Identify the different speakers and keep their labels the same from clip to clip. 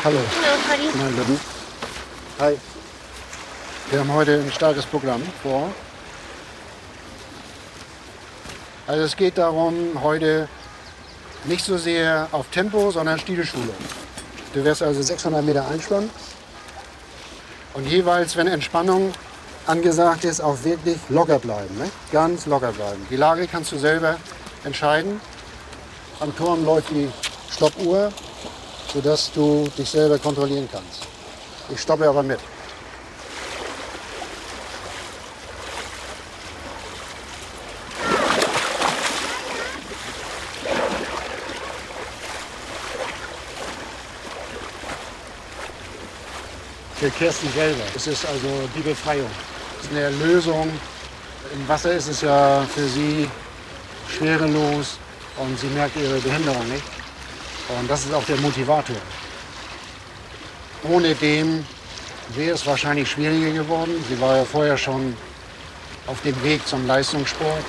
Speaker 1: Hallo.
Speaker 2: Hallo, Paddy.
Speaker 1: Na, Lütten. Hi. Wir haben heute ein starkes Programm vor. Also es geht darum, heute nicht so sehr auf Tempo, sondern Stilschulung. Du wirst also 600 Meter einspannen und jeweils, wenn Entspannung angesagt ist, auch wirklich locker bleiben. Ne? Ganz locker bleiben. Die Lage kannst du selber entscheiden. Am Turm läuft die Stoppuhr, sodass du dich selber kontrollieren kannst. Ich stoppe aber mit. Für Kerstin selber. Es ist also die Befreiung. Es ist eine Erlösung. Im Wasser ist es ja für sie schwerelos und sie merkt ihre Behinderung nicht. Und das ist auch der Motivator. Ohne dem wäre es wahrscheinlich schwieriger geworden. Sie war ja vorher schon auf dem Weg zum Leistungssport.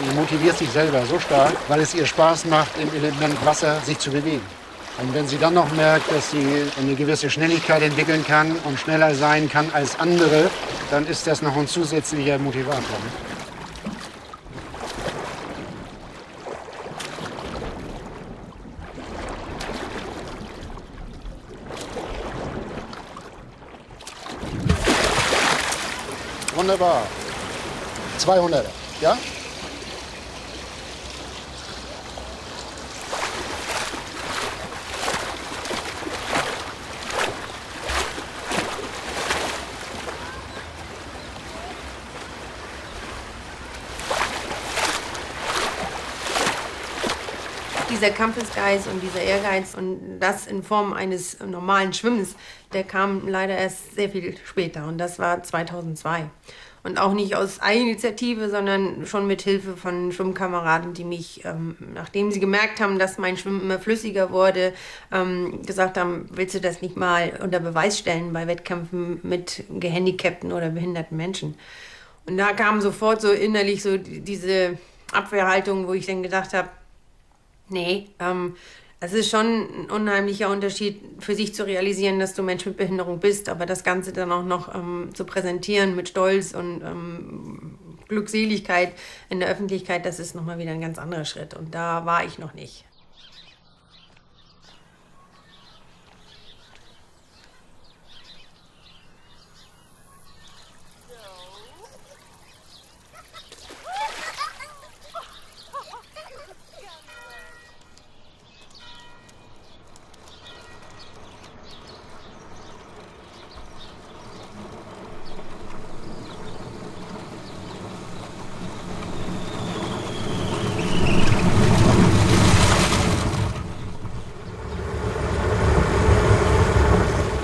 Speaker 1: Sie motiviert sich selber so stark, weil es ihr Spaß macht, im Element Wasser sich zu bewegen. Und wenn sie dann noch merkt, dass sie eine gewisse Schnelligkeit entwickeln kann und schneller sein kann als andere, dann ist das noch ein zusätzlicher Motivator. Wunderbar. 200er, ja?
Speaker 3: Dieser Kampfesgeist und dieser Ehrgeiz und das in Form eines normalen Schwimmens, der kam leider erst sehr viel später und das war 2002. Und auch nicht aus Eigeninitiative, sondern schon mit Hilfe von Schwimmkameraden, die mich, nachdem sie gemerkt haben, dass mein Schwimmen immer flüssiger wurde, gesagt haben, willst du das nicht mal unter Beweis stellen bei Wettkämpfen mit gehandicapten oder behinderten Menschen? Und da kam sofort so innerlich so diese Abwehrhaltung, wo ich dann gedacht habe, nee, es ist schon ein unheimlicher Unterschied für sich zu realisieren, dass du Mensch mit Behinderung bist, aber das Ganze dann auch noch zu präsentieren mit Stolz und Glückseligkeit in der Öffentlichkeit, das ist nochmal wieder ein ganz anderer Schritt und da war ich noch nicht.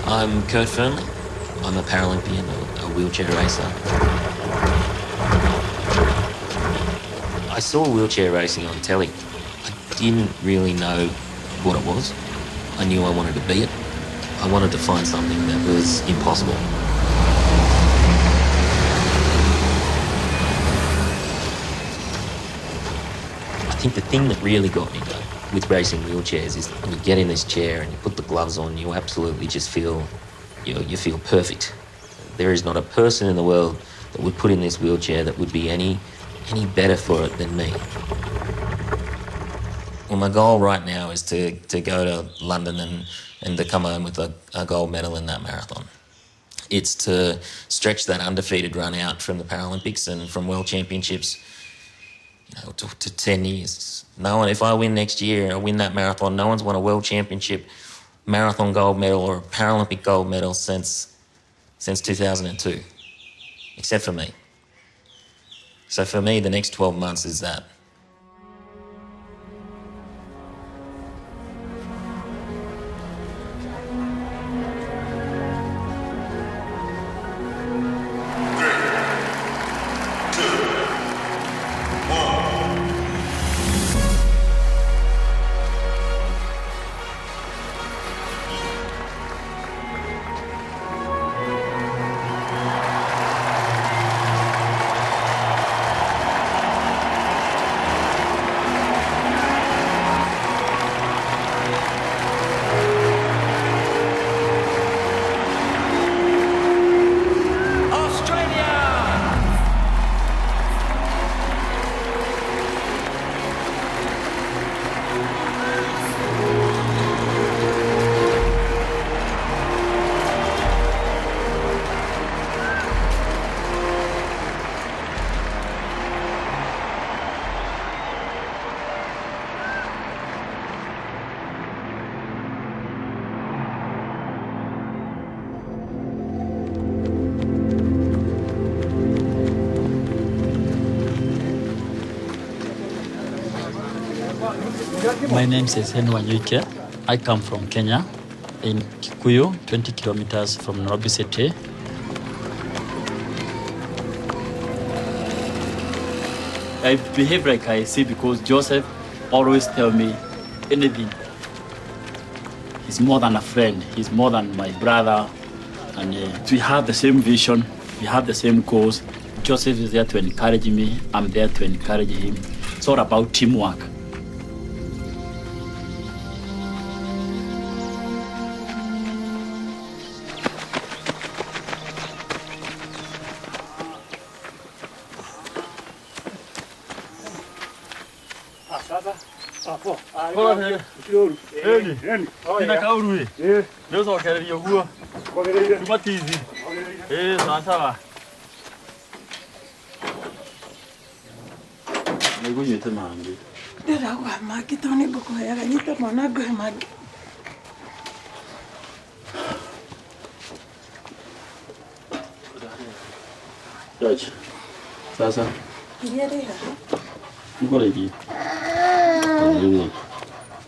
Speaker 4: I'm Kurt Fernley. I'm a Paralympian, a wheelchair racer. I saw wheelchair racing on telly. I didn't really know what it was. I knew I wanted to be it. I wanted to find something that was impossible. I think the thing that really got me though with racing wheelchairs is when you get in this chair and you put the gloves on, you absolutely just feel, you feel perfect. There is not a person in the world that would put in this wheelchair that would be any better for it than me. Well, my goal right now is to go to London and to come home with a gold medal in that marathon. It's to stretch that undefeated run out from the Paralympics and from World Championships, to 10 years. No one, if I win next year, I win that marathon, no one's won a World Championship marathon gold medal or a Paralympic gold medal since 2002, except for me. So for me, the next 12 months is that.
Speaker 2: My name is Henry Wanyuike. I come from Kenya, in Kikuyu, 20 kilometers from Nairobi City. I behave like I see because Joseph always tell me anything. He's more than a friend. He's more than my brother. And we have the same vision. We have the same goals. Joseph is there to encourage me. I'm there to encourage him. It's all about teamwork. George, sasa.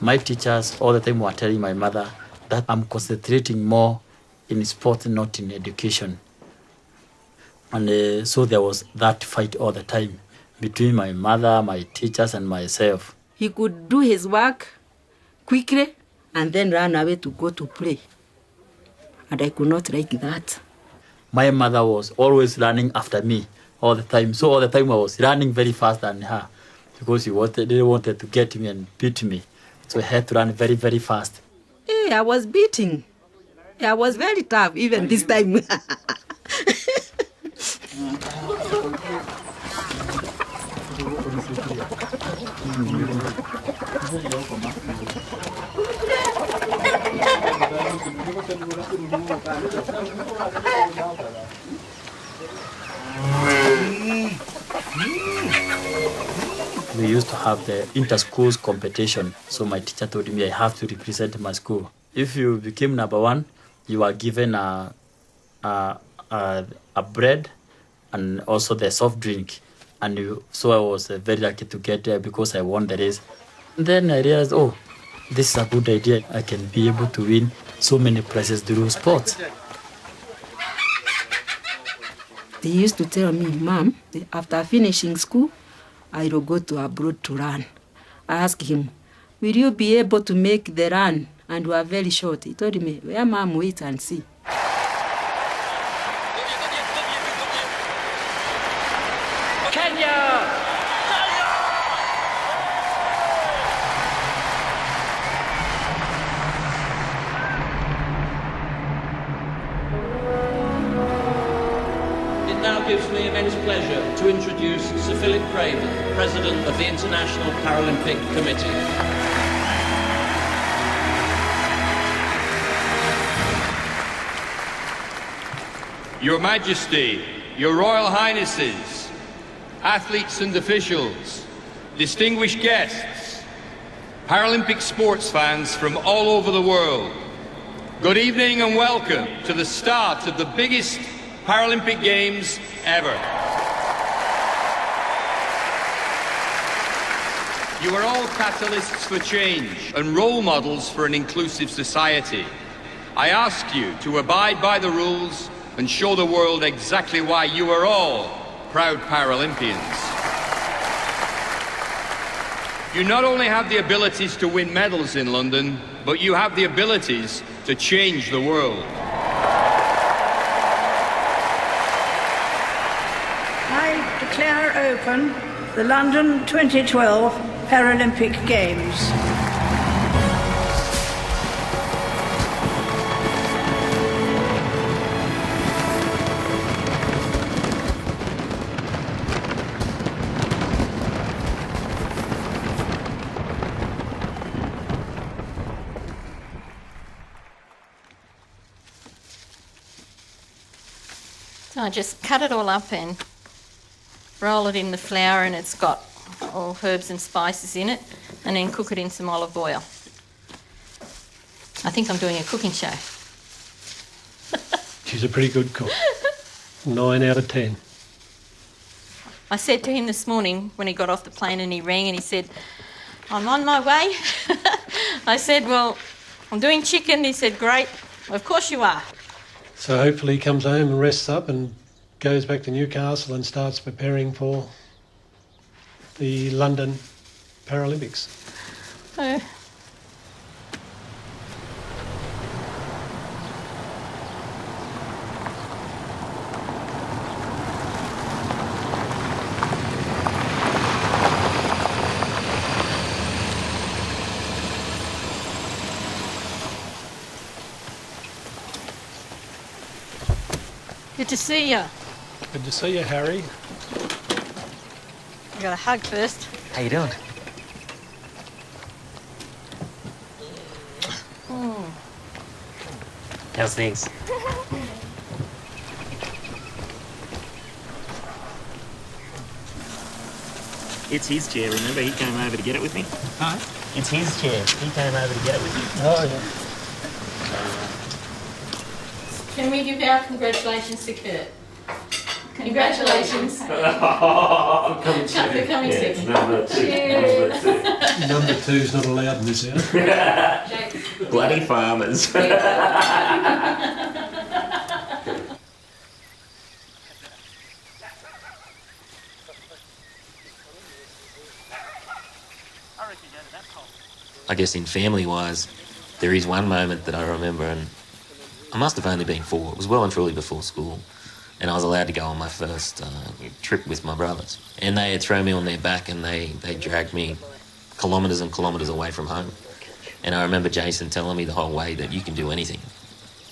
Speaker 2: My teachers all the time were telling my mother that I'm concentrating more in sport, not in education. And so there was that fight all the time between my mother, my teachers, and myself.
Speaker 5: He could do his work quickly and then run away to go to play. And I could not like that.
Speaker 2: My mother was always running after me all the time. So all the time I was running very fast than her because they wanted to get me and beat me. So I had to run very, very fast.
Speaker 5: Hey, I was beating. I was very tough even this time. We used to have the inter-schools competition, so my teacher told me I have to represent my school. If you became number one, you are given a bread and also the soft drink. So I was very lucky to get there because I won the race. And then I realized, oh, this is a good idea. I can be able to win so many prizes through sports. He used to tell me, Mom, after finishing school, I will go to abroad to run. I asked him, will you be able to make the run? And we are very short. He told me, well, Mom, wait and see.
Speaker 6: It gives me immense pleasure to introduce Sir Philip Craven, President of the International Paralympic Committee.
Speaker 7: Your Majesty, Your Royal Highnesses, athletes and officials, distinguished guests, Paralympic sports fans from all over the world, good evening and welcome to the start of the biggest Paralympic Games ever. You are all catalysts for change and role models for an inclusive society. I ask you to abide by the rules and show the world exactly why you are all proud Paralympians. You not only have the abilities to win medals in London, but you have the abilities to change the world.
Speaker 8: I declare open the London 2012 Paralympic Games.
Speaker 9: So I just cut it all up and roll it in the flour, and it's got all herbs and spices in it, and then cook it in some olive oil. I think I'm doing a cooking show.
Speaker 10: She's a pretty good cook. 9 out of 10.
Speaker 9: I said to him this morning when he got off the plane and he rang and he said, I'm on my way. I said, well, I'm doing chicken. He said, great. Well, of course you are.
Speaker 10: So hopefully he comes home and rests up and goes back to Newcastle and starts preparing for the London Paralympics.
Speaker 9: Good to see you.
Speaker 10: Good to see you, Harry.
Speaker 9: I got a hug first.
Speaker 4: How you doing? How's things? It's his chair, remember? He came over to get it with me.
Speaker 2: Huh?
Speaker 4: It's his chair. He came over to get it with me.
Speaker 10: Oh, yeah.
Speaker 9: Can we give our congratulations to Kurt? Congratulations.
Speaker 10: Coming second.
Speaker 9: For coming second.
Speaker 4: Number two.
Speaker 10: Number two's not allowed in this house.
Speaker 4: Bloody farmers. I guess in family-wise, there is one moment that I remember, and I must have only been 4. It was well and truly before school, and I was allowed to go on my first trip with my brothers. And they had thrown me on their back, and they dragged me kilometres and kilometres away from home. And I remember Jason telling me the whole way that you can do anything.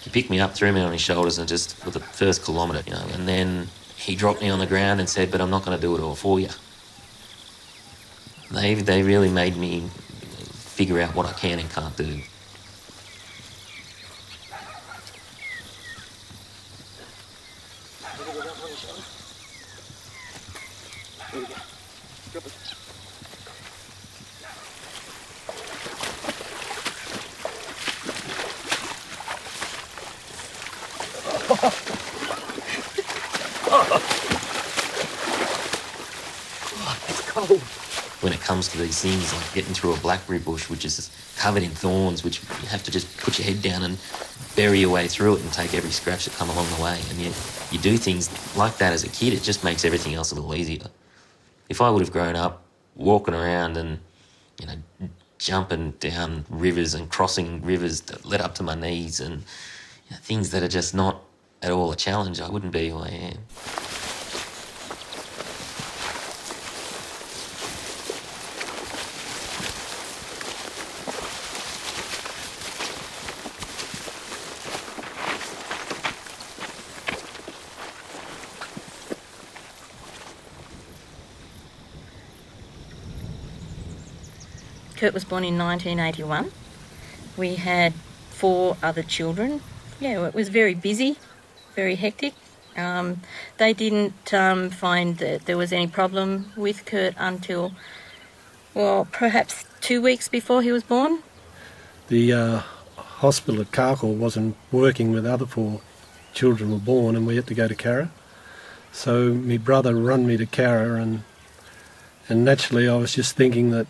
Speaker 4: He picked me up, threw me on his shoulders, and just for the first kilometre, you know, and then he dropped me on the ground and said, "But I'm not going to do it all for you." They really made me figure out what I can and can't do. When it comes to these things, like getting through a blackberry bush, which is covered in thorns, which you have to just put your head down and bury your way through it and take every scratch that come along the way. And you do things like that as a kid, it just makes everything else a little easier. If I would have grown up walking around and, you know, jumping down rivers and crossing rivers that led up to my knees and, you know, things that are just not at all a challenge, I wouldn't be who I am.
Speaker 9: Kurt was born in 1981. We had 4 other children. Yeah, it was very busy, very hectic. They didn't find that there was any problem with Kurt until, well, perhaps 2 weeks before he was born.
Speaker 10: The hospital at Qızıl wasn't working when the other 4 children were born, and we had to go to Cara. So my brother run me to Cara, and naturally I was just thinking that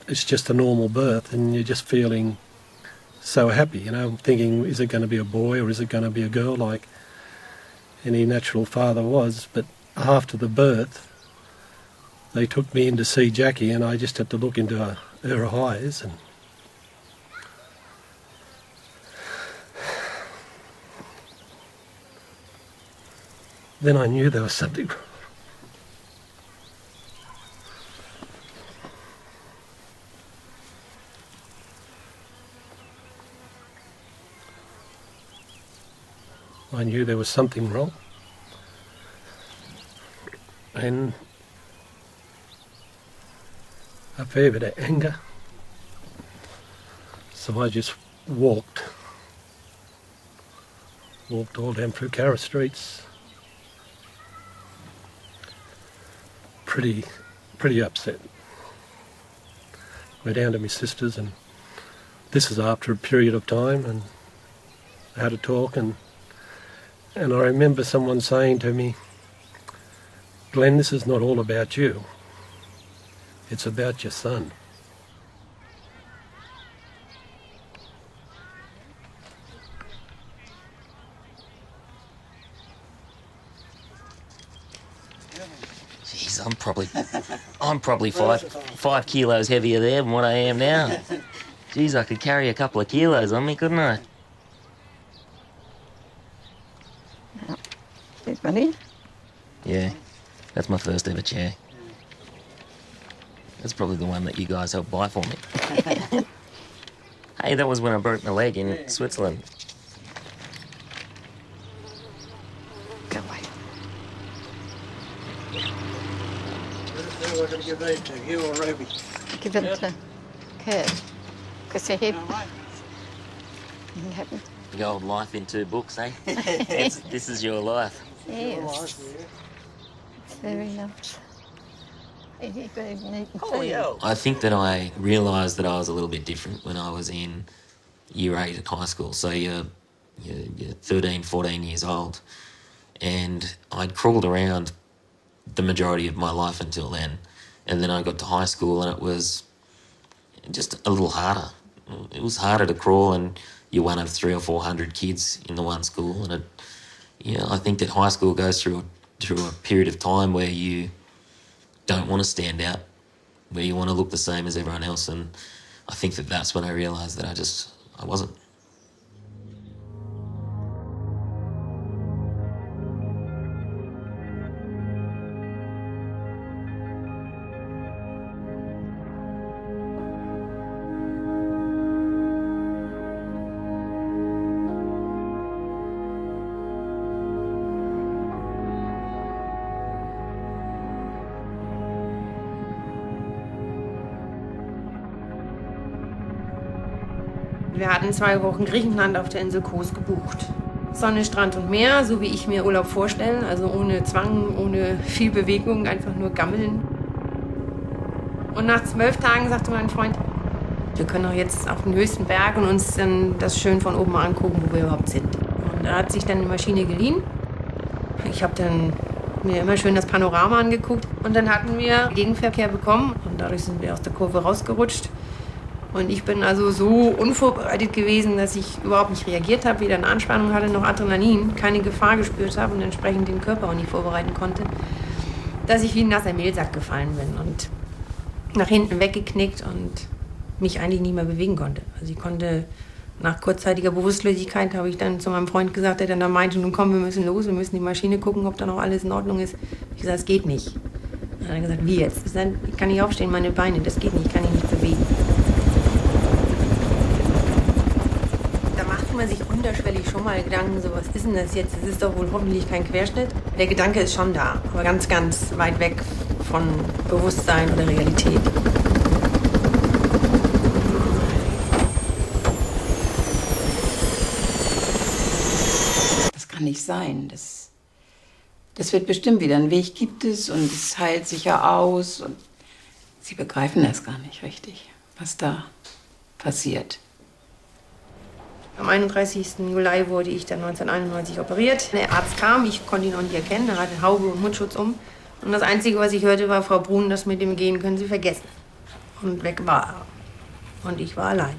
Speaker 10: it's just a normal birth, and you're just feeling so happy, you know, thinking, is it going to be a boy or is it going to be a girl, like any natural father was. But after the birth, they took me in to see Jackie, and I just had to look into her eyes, and then I knew there was something wrong. I knew there was something wrong, and a fair bit of anger. So I just walked all down through Cara streets, pretty upset. Went down to my sister's, and this is after a period of time, and I had a talk, and I remember someone saying to me, "Glenn, this is not all about you. It's about your son."
Speaker 4: Jeez, I'm probably 5 kilos heavier there than what I am now. Jeez, I could carry a couple of kilos on me, couldn't I?
Speaker 11: Here's money.
Speaker 4: Yeah, that's my first ever chair. That's probably the one that you guys helped buy for me. Hey, that was when I broke my leg in Switzerland.
Speaker 11: Go away.
Speaker 1: Who am I going to give those to, you or Ruby?
Speaker 11: Give them to Kurt. Because they're heavy.
Speaker 4: The old life in 2 books, eh? This is your life.
Speaker 11: Yes. It's very nice.
Speaker 4: I think that I realised that I was a little bit different when I was in year 8 at high school. So you're 13, 14 years old. And I'd crawled around the majority of my life until then. And then I got to high school and it was just a little harder. It was harder to crawl, and you're one of 300 or 400 kids in the one school. And I think that high school goes through a period of time where you don't want to stand out, where you want to look the same as everyone else. And I think that that's when I realised that I wasn't.
Speaker 3: Wir hatten 2 Wochen Griechenland auf der Insel Kos gebucht. Sonne, Strand und Meer, so wie ich mir Urlaub vorstelle. Also ohne Zwang, ohne viel Bewegung, einfach nur gammeln. Und nach 12 Tagen sagte mein Freund, wir können doch jetzt auf den höchsten Berg und uns dann das schön von oben angucken, wo wir überhaupt sind. Und er hat sich dann eine Maschine geliehen. Ich habe dann mir immer schön das Panorama angeguckt. Und dann hatten wir Gegenverkehr bekommen und dadurch sind wir aus der Kurve rausgerutscht. Und ich bin also so unvorbereitet gewesen, dass ich überhaupt nicht reagiert habe, weder eine Anspannung hatte noch Adrenalin, keine Gefahr gespürt habe und entsprechend den Körper auch nicht vorbereiten konnte, dass ich wie ein nasser Mehlsack gefallen bin und nach hinten weggeknickt und mich eigentlich nicht mehr bewegen konnte. Also ich konnte nach kurzzeitiger Bewusstlosigkeit, habe ich dann zu meinem Freund gesagt, der dann da meinte, nun komm, wir müssen los, wir müssen die Maschine gucken, ob da noch alles in Ordnung ist. Ich gesagt, es geht nicht. Dann hat er gesagt, wie jetzt? Ich kann nicht aufstehen, meine Beine, das geht nicht, ich kann mich nicht bewegen. Man sich unterschwellig schon mal Gedanken, so was ist denn das jetzt? Das ist doch wohl hoffentlich kein Querschnitt. Der Gedanke ist schon da, aber ganz, ganz weit weg von Bewusstsein oder Realität.
Speaker 5: Das kann nicht sein. Das wird bestimmt wieder. Einen Weg gibt es und es heilt sich ja aus. Und sie begreifen das gar nicht richtig, was da passiert.
Speaker 3: Am 31. Juli wurde ich dann 1991 operiert. Der Arzt kam, ich konnte ihn auch nicht erkennen, er hatte Haube und Mundschutz um. Und das Einzige, was ich hörte, war, Frau Brun, das mit dem Gehen können Sie vergessen. Und weg war er. Und ich war allein.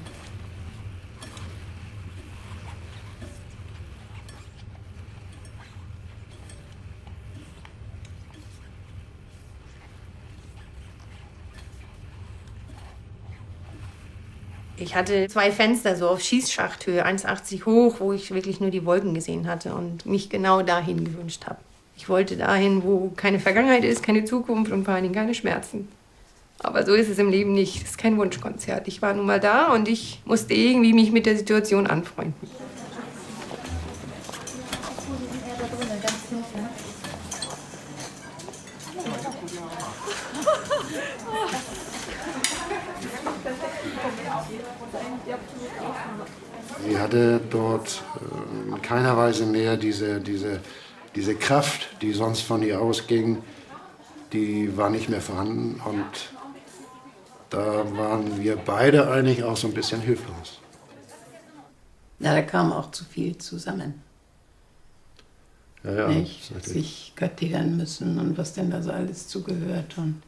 Speaker 3: Ich hatte 2 Fenster so auf Schießschachthöhe, 1,80 hoch, wo ich wirklich nur die Wolken gesehen hatte und mich genau dahin gewünscht habe. Ich wollte dahin, wo keine Vergangenheit ist, keine Zukunft und vor allen Dingen keine Schmerzen. Aber so ist es im Leben nicht. Es ist kein Wunschkonzert. Ich war nun mal da und ich musste irgendwie mich mit der Situation anfreunden.
Speaker 1: Sie hatte dort in keiner Weise mehr diese Kraft, die sonst von ihr ausging, die war nicht mehr vorhanden. Und da waren wir beide eigentlich auch so ein bisschen hilflos.
Speaker 5: Ja, da kam auch zu viel zusammen.
Speaker 1: Ja,
Speaker 5: nicht? Sich göttigern müssen und was denn da so alles zugehört. Und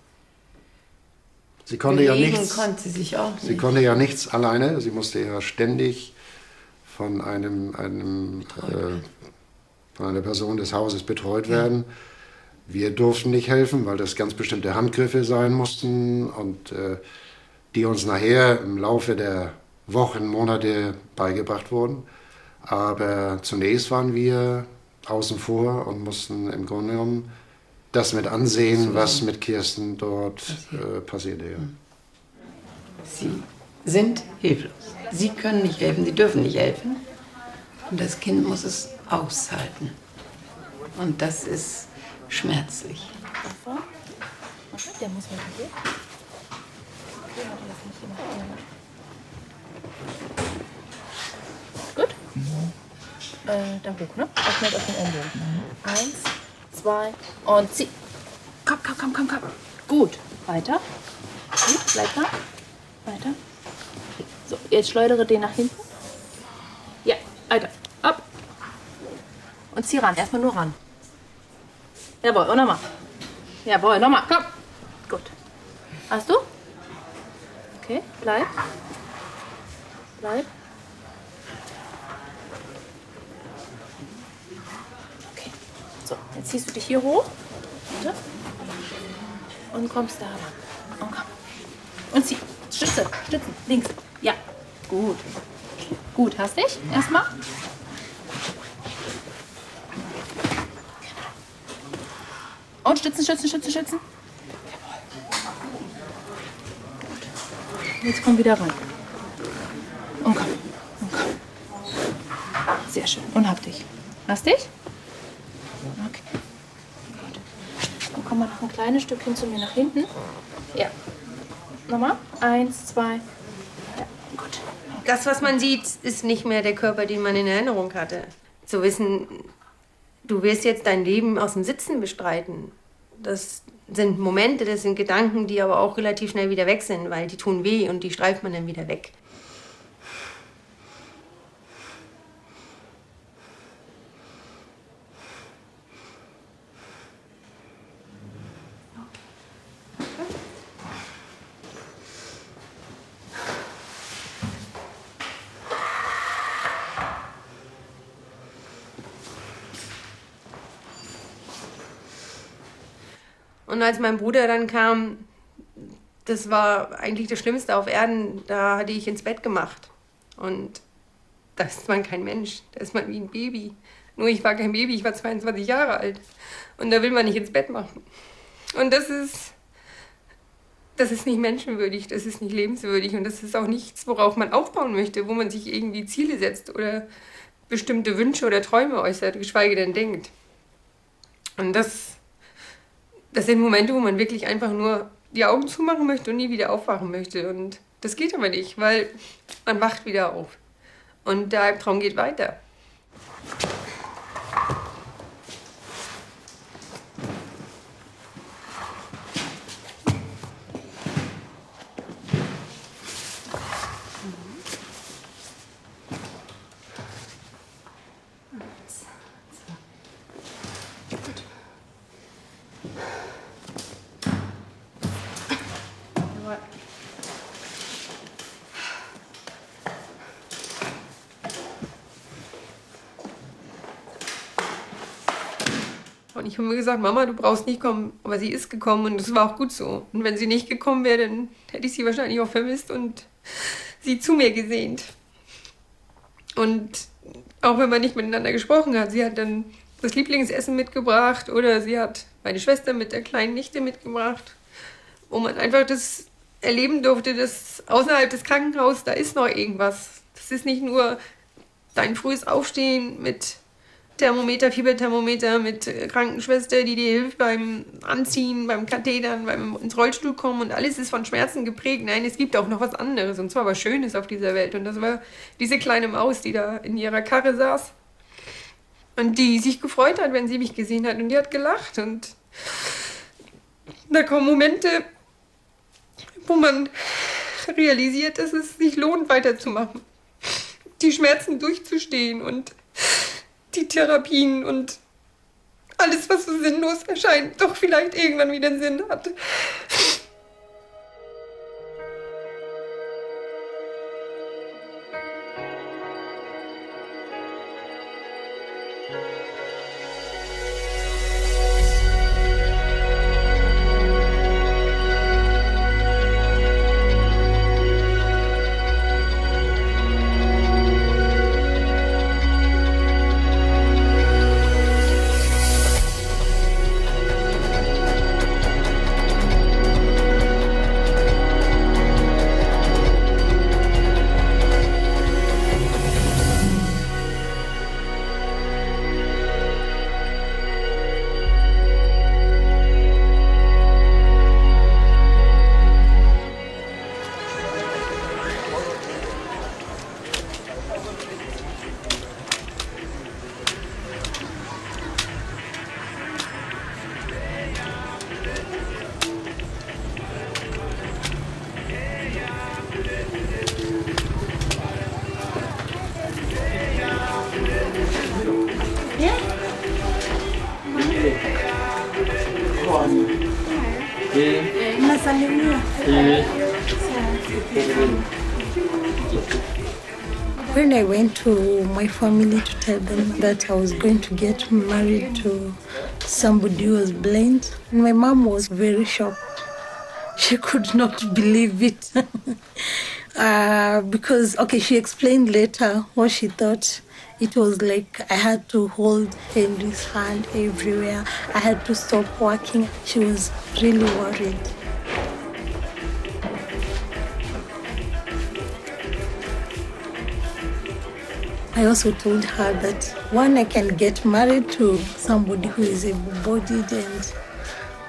Speaker 1: sie konnte ja nichts.
Speaker 5: Konnte sie sich auch nicht.
Speaker 1: Sie konnte ja nichts alleine. Sie musste ja ständig von von einer Person des Hauses betreut werden. Wir durften nicht helfen, weil das ganz bestimmte Handgriffe sein mussten und die uns nachher im Laufe der Wochen, Monate beigebracht wurden. Aber zunächst waren wir außen vor und mussten im Grunde genommen das mit ansehen, was mit Kirsten dort passierte. Ja.
Speaker 12: Sie sind hilflos. Sie können nicht helfen, sie dürfen nicht helfen. Und das Kind muss es aushalten. Und das ist schmerzlich.
Speaker 9: Der muss mit hier. Gut? Dann hoch, ne? Aufmerksam auf den Ellbogen. 1, 2 und zieh. Komm. Gut. Weiter. Gut, bleib da. Weiter. So, jetzt schleudere den nach hinten. Ja, weiter. Ab. Und zieh ran. Erstmal nur ran. Jawohl, und nochmal. Jawohl, nochmal. Komm. Gut. Hast du? Okay, bleib. Bleib. Okay. So, jetzt ziehst du dich hier hoch. Bitte. Und kommst da ran. Und komm. Und zieh. Stützen. Links. Ja. Gut. Gut, hast dich? Erstmal. Und stützen. Jawohl. Jetzt komm wieder ran. Und komm. Sehr schön. Und hab dich. Hast dich? Okay. Gut. Dann komm mal noch ein kleines Stückchen zu mir nach hinten. Ja. Nochmal. 1, 2. Ja, gut.
Speaker 3: Das, was man sieht, ist nicht mehr der Körper, den man in Erinnerung hatte. Zu wissen, du wirst jetzt dein Leben aus dem Sitzen bestreiten. Das sind Momente, das sind Gedanken, die aber auch relativ schnell wieder weg sind, weil die tun weh und die streift man dann wieder weg. Und als mein Bruder dann kam, das war eigentlich das Schlimmste auf Erden, da hatte ich ins Bett gemacht. Und da ist man kein Mensch, da ist man wie ein Baby. Nur ich war kein Baby, ich war 22 Jahre alt. Und da will man nicht ins Bett machen. Und das ist nicht menschenwürdig, das ist nicht lebenswürdig. Und das ist auch nichts, worauf man aufbauen möchte, wo man sich irgendwie Ziele setzt oder bestimmte Wünsche oder Träume äußert, geschweige denn denkt. Und das sind Momente, wo man wirklich einfach nur die Augen zumachen möchte und nie wieder aufwachen möchte. Und das geht aber nicht, weil man wacht wieder auf. Und der Albtraum geht weiter. Und ich habe mir gesagt, Mama, du brauchst nicht kommen. Aber sie ist gekommen und das war auch gut so. Und wenn sie nicht gekommen wäre, dann hätte ich sie wahrscheinlich auch vermisst und sie zu mir gesehnt. Und auch wenn man nicht miteinander gesprochen hat, sie hat dann das Lieblingsessen mitgebracht oder sie hat meine Schwester mit der kleinen Nichte mitgebracht, wo man einfach das erleben durfte, dass außerhalb des Krankenhauses, da ist noch irgendwas. Das ist nicht nur dein frühes Aufstehen mit Thermometer, Fieberthermometer, mit Krankenschwester, die dir hilft beim Anziehen, beim Kathetern, beim ins Rollstuhl kommen und alles ist von Schmerzen geprägt. Nein, es gibt auch noch was anderes und zwar was Schönes auf dieser Welt. Und das war diese kleine Maus, die da in ihrer Karre saß und die sich gefreut hat, wenn sie mich gesehen hat und die hat gelacht. Und da kommen Momente, wo man realisiert, dass es sich lohnt, weiterzumachen, die Schmerzen durchzustehen und die Therapien und alles, was so sinnlos erscheint, doch vielleicht irgendwann wieder einen Sinn hat.
Speaker 13: When I went to my family to tell them that I was going to get married to somebody who was blind, my mom was very shocked. She could not believe it. Because, she explained later what she thought. It was like I had to hold Henry's hand everywhere. I had to stop working. She was really worried. I also told her that when I can get married to somebody who is able-bodied and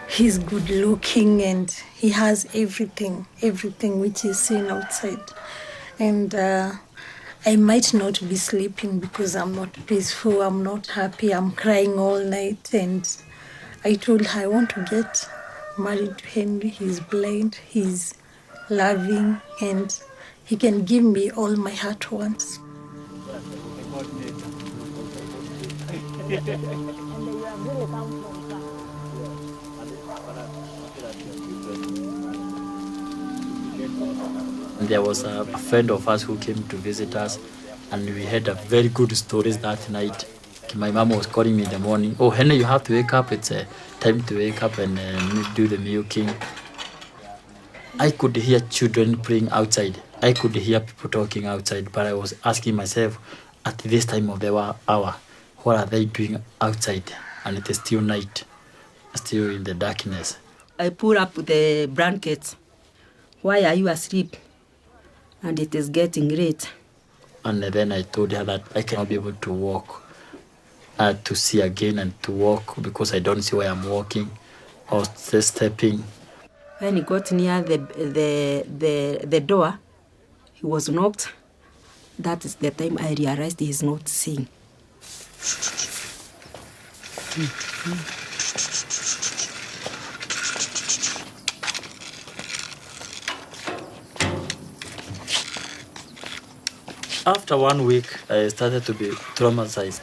Speaker 13: he's good looking and he has everything which is seen outside. And I might not be sleeping because I'm not peaceful, I'm not happy, I'm crying all night. And I told her I want to get married to Henry. He's blind, he's loving, and he can give me all my heart wants.
Speaker 2: There was a friend of us who came to visit us, and we had a very good stories that night. My mom was calling me in the morning. Oh, Henry, you have to wake up. It's time to wake up and do the milking. I could hear children playing outside. I could hear people talking outside, but I was asking myself, at this time of the hour, what are they doing outside? And it is still night, still in the darkness.
Speaker 5: I pull up the blankets. Why are you asleep? And it is getting late.
Speaker 2: And then I told her that I cannot be able to walk, to see again and to walk because I don't see where I'm walking or stepping.
Speaker 5: When he got near the door, he was knocked. That is the time I realized he is not seeing.
Speaker 2: After 1 week, I started to be traumatized.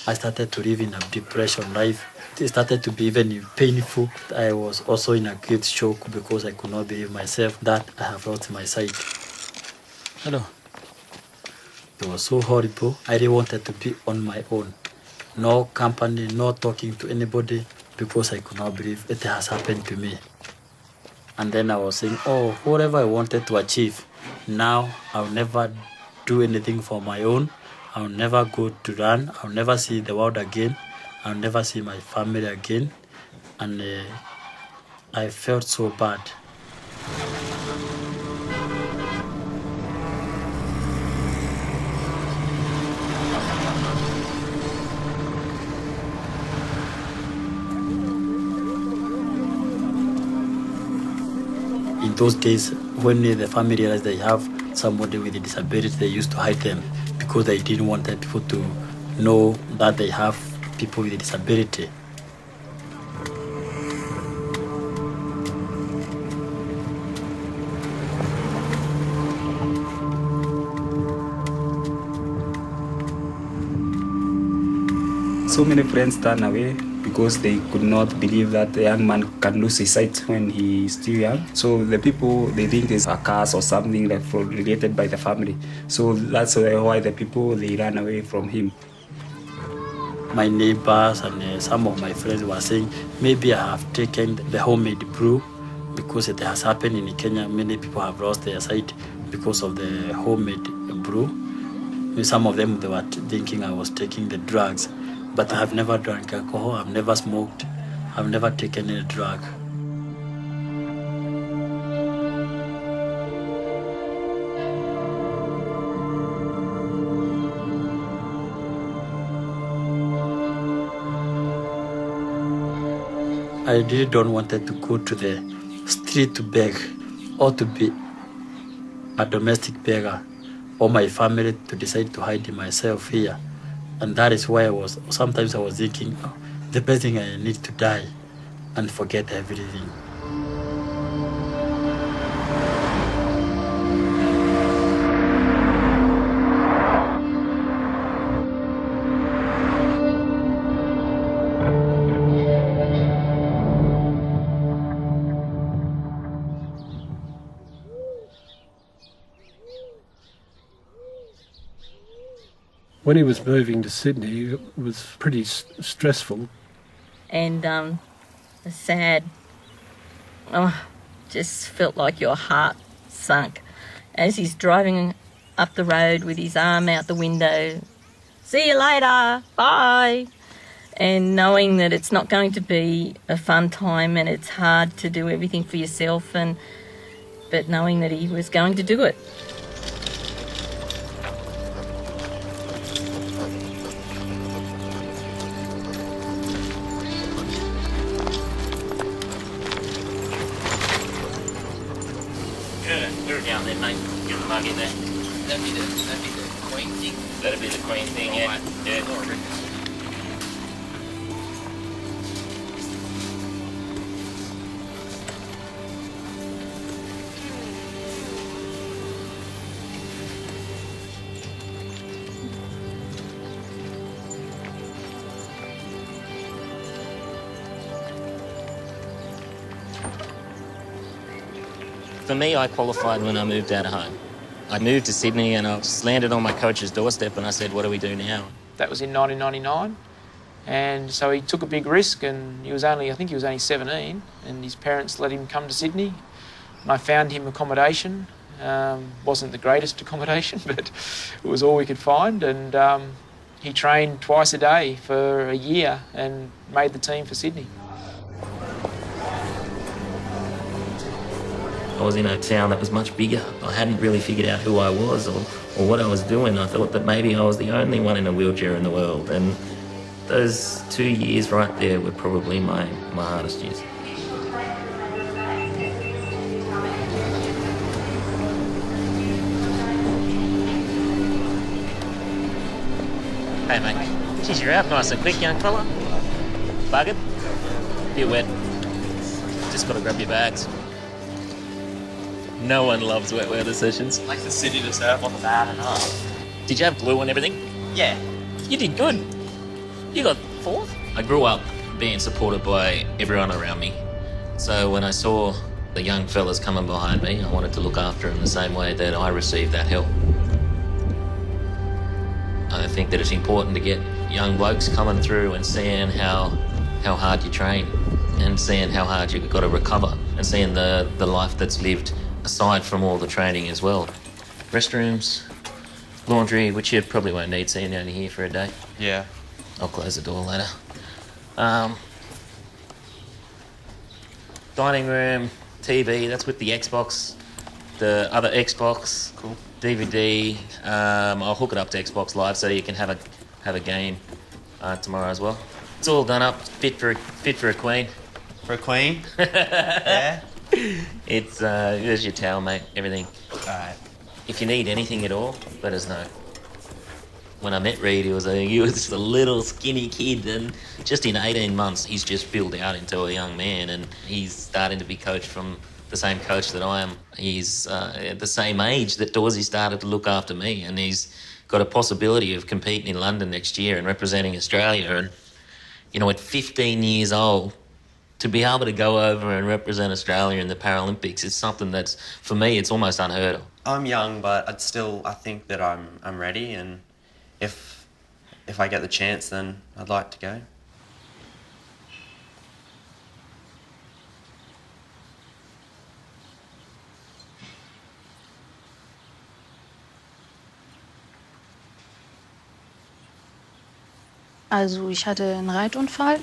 Speaker 2: I started to live in a depression life. It started to be even painful. I was also in a great shock because I could not believe myself that I have lost my sight. Hello. It was so horrible. I really wanted to be on my own. No company, no talking to anybody because I could not believe it has happened to me. And then I was saying, oh, whatever I wanted to achieve, now I'll never do anything for my own. I'll never go to run. I'll never see the world again. I'll never see my family again. And I felt so bad. In those days, when the family realized they have somebody with a disability, they used to hide them because they didn't want people to know that they have people with a disability.
Speaker 14: So many friends turned away because they could not believe that a young man can lose his sight when he is still young. So the people, they think it's a curse or something like related by the family. So that's why the people, they ran away from him.
Speaker 2: My neighbors and some of my friends were saying, maybe I have taken the homemade brew because it has happened in Kenya. Many people have lost their sight because of the homemade brew. Some of them, they were thinking I was taking the drugs. But I have never drank alcohol, I've never smoked, I've never taken any drug. I really don't want to go to the street to beg or to be a domestic beggar or my family to decide to hide myself here. And that is why sometimes I was thinking, oh, the best thing I need to die and forget everything.
Speaker 10: When he was moving to Sydney, it was pretty stressful.
Speaker 9: And sad. Oh, just felt like your heart sunk as he's driving up the road with his arm out the window. See you later, bye. And knowing that it's not going to be a fun time and it's hard to do everything for yourself, but knowing that he was going to do it.
Speaker 4: You're down there, mate. Get the mug in there.
Speaker 15: That'd be the queen thing.
Speaker 4: That'd be the queen thing, yeah.
Speaker 15: Right.
Speaker 4: Yeah. For me, I qualified when I moved out of home. I moved to Sydney and I just landed on my coach's doorstep and I said, what do we do now?
Speaker 16: That was in 1999, and so he took a big risk, and I think he was only 17, and his parents let him come to Sydney. And I found him accommodation. Wasn't the greatest accommodation, but it was all we could find, and he trained twice a day for a year and made the team for Sydney.
Speaker 4: I was in a town that was much bigger. I hadn't really figured out who I was or what I was doing. I thought that maybe I was the only one in a wheelchair in the world. And those 2 years right there were probably my hardest years. Hey, mate. Geez, you're out nice and quick, young fella. Buggered? Bit wet. Just got to grab your bags. No one loves wet weather sessions.
Speaker 15: Like the city to surf on the bad and half.
Speaker 4: Did you have glue on everything?
Speaker 15: Yeah.
Speaker 4: You did good. You got fourth. I grew up being supported by everyone around me. So when I saw the young fellas coming behind me, I wanted to look after them the same way that I received that help. I think that it's important to get young blokes coming through and seeing how hard you train and seeing how hard you've got to recover and seeing the life that's lived aside from all the training as well. Restrooms, laundry, which you probably won't need seeing out of here for a day.
Speaker 15: Yeah.
Speaker 4: I'll close the door later. Dining room, TV, that's with the Xbox, the other Xbox, cool. DVD. I'll hook it up to Xbox Live so you can have a game tomorrow as well. It's all done up, fit for a queen.
Speaker 15: For a queen? Yeah.
Speaker 4: It's there's your towel, mate. Everything.
Speaker 15: All right.
Speaker 4: If you need anything at all, let us know. When I met Reed, he was just a little skinny kid, and just in 18 months, he's just built out into a young man, and he's starting to be coached from the same coach that I am. He's at the same age that Dorsey started to look after me, and he's got a possibility of competing in London next year and representing Australia. And you know, at 15 years old, to be able to go over and represent Australia in the Paralympics is something that's, for me, it's almost unheard of.
Speaker 15: I'm young, but I think that I'm ready, and if I get the chance, then I'd like to go.
Speaker 17: Also ich hatte einen Reitunfall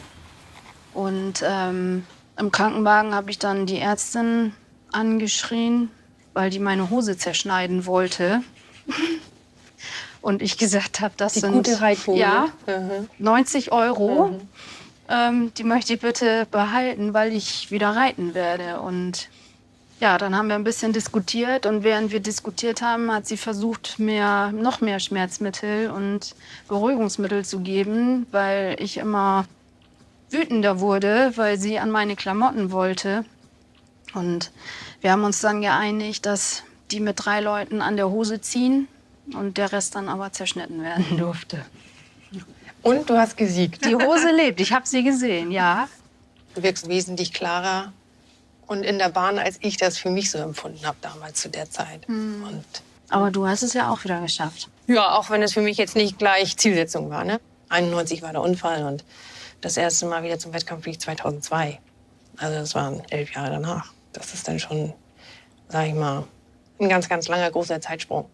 Speaker 17: und im Krankenwagen habe ich dann die Ärztin angeschrien, weil die meine Hose zerschneiden wollte. Und ich gesagt habe, das sind
Speaker 3: gute Reithose.
Speaker 17: Ja, 90 €. Die möchte ich bitte behalten, weil ich wieder reiten werde. Und ja, dann haben wir ein bisschen diskutiert, und während wir diskutiert haben, hat sie versucht, mir noch mehr Schmerzmittel und Beruhigungsmittel zu geben, weil ich immer wütender wurde, weil sie an meine Klamotten wollte. Und wir haben uns dann geeinigt, dass die mit 3 Leuten an der Hose ziehen und der Rest dann aber zerschnitten werden durfte.
Speaker 3: Und du hast gesiegt.
Speaker 17: Die Hose lebt, ich habe sie gesehen, ja.
Speaker 3: Du wirkst wesentlich klarer und in der Bahn, als ich das für mich so empfunden habe damals zu der Zeit. Und
Speaker 17: Aber du hast es ja auch wieder geschafft.
Speaker 3: Ja, auch wenn es für mich jetzt nicht gleich Zielsetzung war. Ne? 91 war der Unfall und das erste Mal wieder zum Wettkampf fliege ich 2002. Also das waren 11 Jahre danach. Das ist dann schon, sag ich mal, ein ganz, ganz langer, großer Zeitsprung.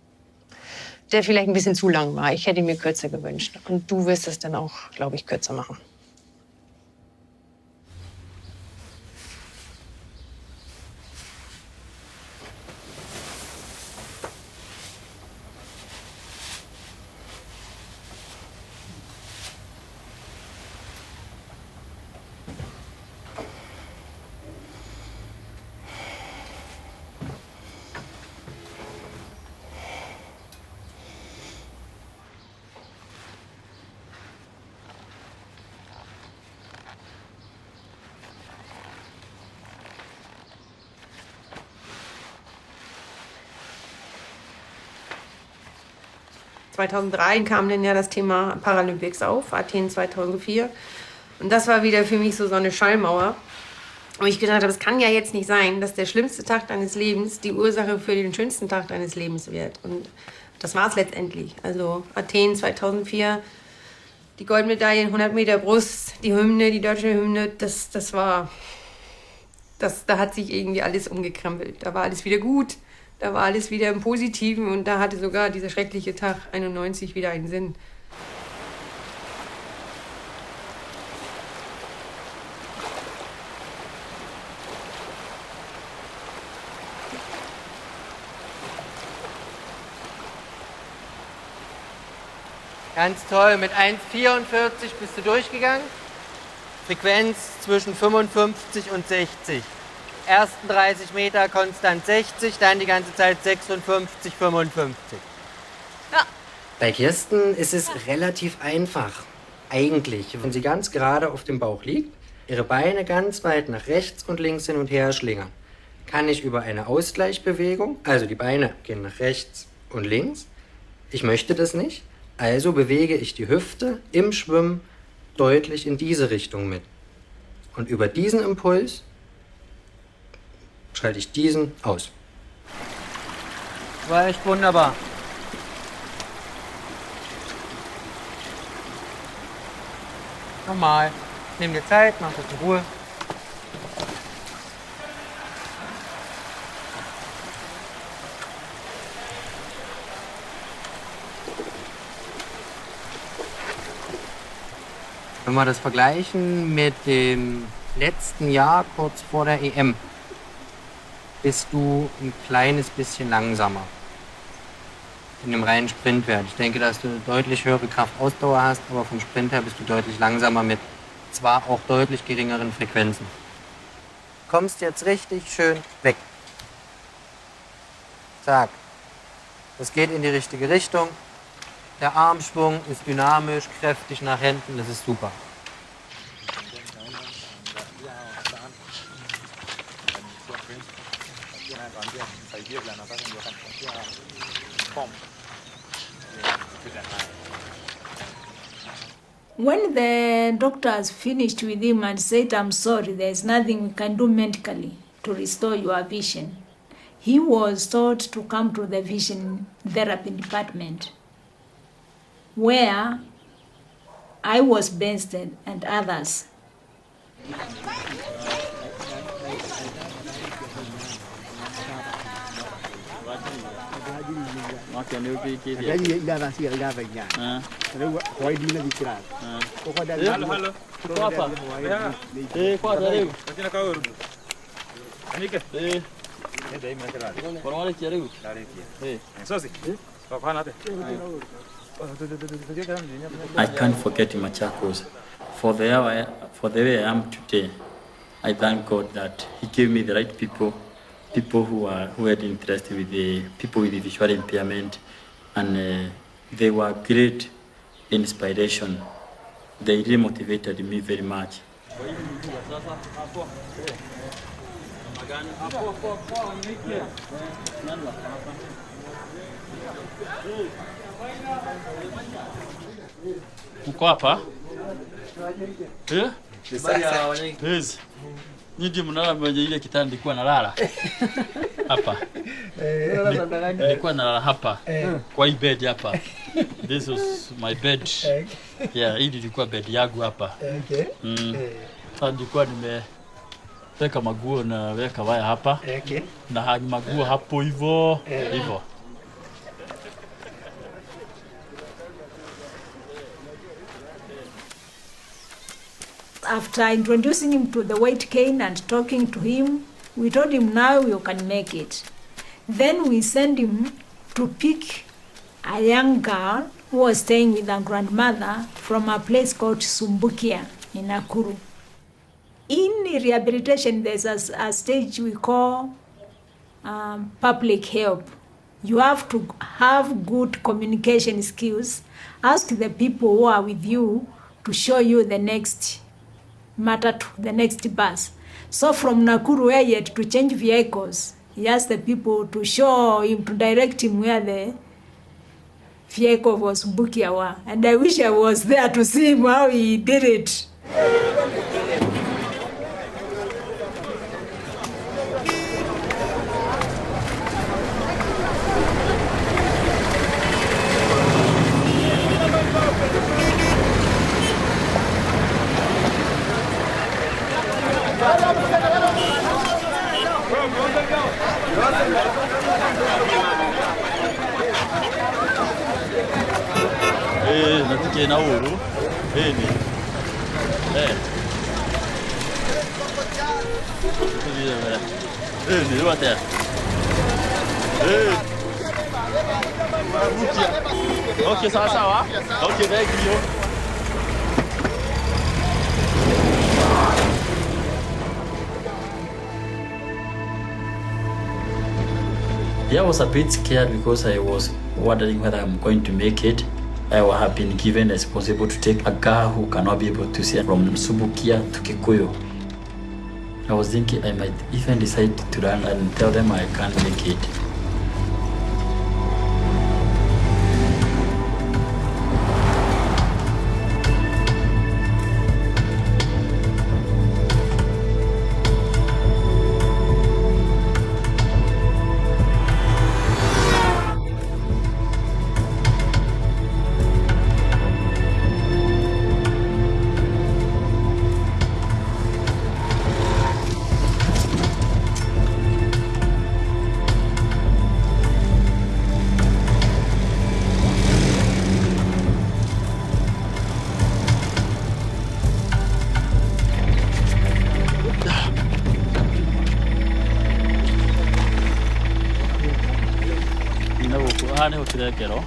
Speaker 3: Der vielleicht ein bisschen zu lang war. Ich hätte ihn mir kürzer gewünscht. Und du wirst es dann auch, glaube ich, kürzer machen. ...2003 kam dann ja das Thema Paralympics auf, Athen 2004. Und das war wieder für mich so eine Schallmauer. Und ich gedacht habe, es kann ja jetzt nicht sein, dass der schlimmste Tag deines Lebens die Ursache für den schönsten Tag deines Lebens wird. Und das war es letztendlich. Also Athen 2004, die Goldmedaille, 100 Meter Brust, die Hymne, die deutsche Hymne, da hat sich irgendwie alles umgekrempelt. Da war alles wieder gut. Da war alles wieder im Positiven und da hatte sogar dieser schreckliche Tag 91 wieder einen Sinn.
Speaker 18: Ganz toll, mit 1,44 bist du durchgegangen. Frequenz zwischen 55 und 60. Ersten 30 Meter konstant 60, dann die ganze Zeit 56, 55.
Speaker 19: Ja. Bei Kirsten ist es relativ einfach. Eigentlich, wenn sie ganz gerade auf dem Bauch liegt, ihre Beine ganz weit nach rechts und links hin und her schlingern, kann ich über eine Ausgleichsbewegung, also die Beine gehen nach rechts und links, ich möchte das nicht, also bewege ich die Hüfte im Schwimmen deutlich in diese Richtung mit. Und über diesen Impuls schalte ich diesen aus.
Speaker 18: War echt wunderbar. Nochmal. Nimm dir Zeit, mach das in Ruhe. Wenn wir das vergleichen mit dem letzten Jahr kurz vor der EM, bist du ein kleines bisschen langsamer in dem reinen Sprintwert. Ich denke, dass du eine deutlich höhere Kraftausdauer hast, aber vom Sprint her bist du deutlich langsamer mit zwar auch deutlich geringeren Frequenzen. Du kommst jetzt richtig schön weg. Zack. Das geht in die richtige Richtung. Der Armschwung ist dynamisch, kräftig nach hinten, das ist super.
Speaker 13: When the doctors finished with him and said, "I'm sorry, there's nothing we can do medically to restore your vision," he was told to come to the vision therapy department, where I was based and others.
Speaker 2: I can't forget Machakos. For the way I am today, I thank God that He gave me the right people who had interest with the people with the visual impairment, and they were great inspiration. They really motivated me very much.
Speaker 20: Uko hapa?
Speaker 2: Yes. Nyinyi mnalala mwenye ile kitanda nilikuwa nalala. Hapa. Nilikuwa nalala hapa. Kwa hii bed hapa. This was my bed. Yeah, hii ilikuwa bed yangu hapa.
Speaker 20: Okay.
Speaker 2: Sasa nilikuwa weka maguo na weka waya hapa.
Speaker 20: Okay.
Speaker 2: Na hang maguo hapo hivyo. Hivyo.
Speaker 21: After introducing him to the white cane and talking to him, we told him, now you can make it. Then we sent him to pick a young girl who was staying with her grandmother from a place called Sumbukia in Nakuru. In rehabilitation, there's a stage we call public help. You have to have good communication skills. Ask the people who are with you to show you the next matatu, the next bus. So from Nakuru where he had to change vehicles, he asked the people to show him, to direct him where the vehicle was Bukia were. And I wish I was there to see him how he did it.
Speaker 2: Natike na uru. Ni. Ni what there? Okay, sawa. Okay, thank you. Yeah, I was a bit scared because I was wondering whether I'm going to make it. I have been given a responsibility to take a girl who cannot be able to see from Subukia to Kikuyu. I was thinking I might even decide to run and tell them I can't make it. Quiero.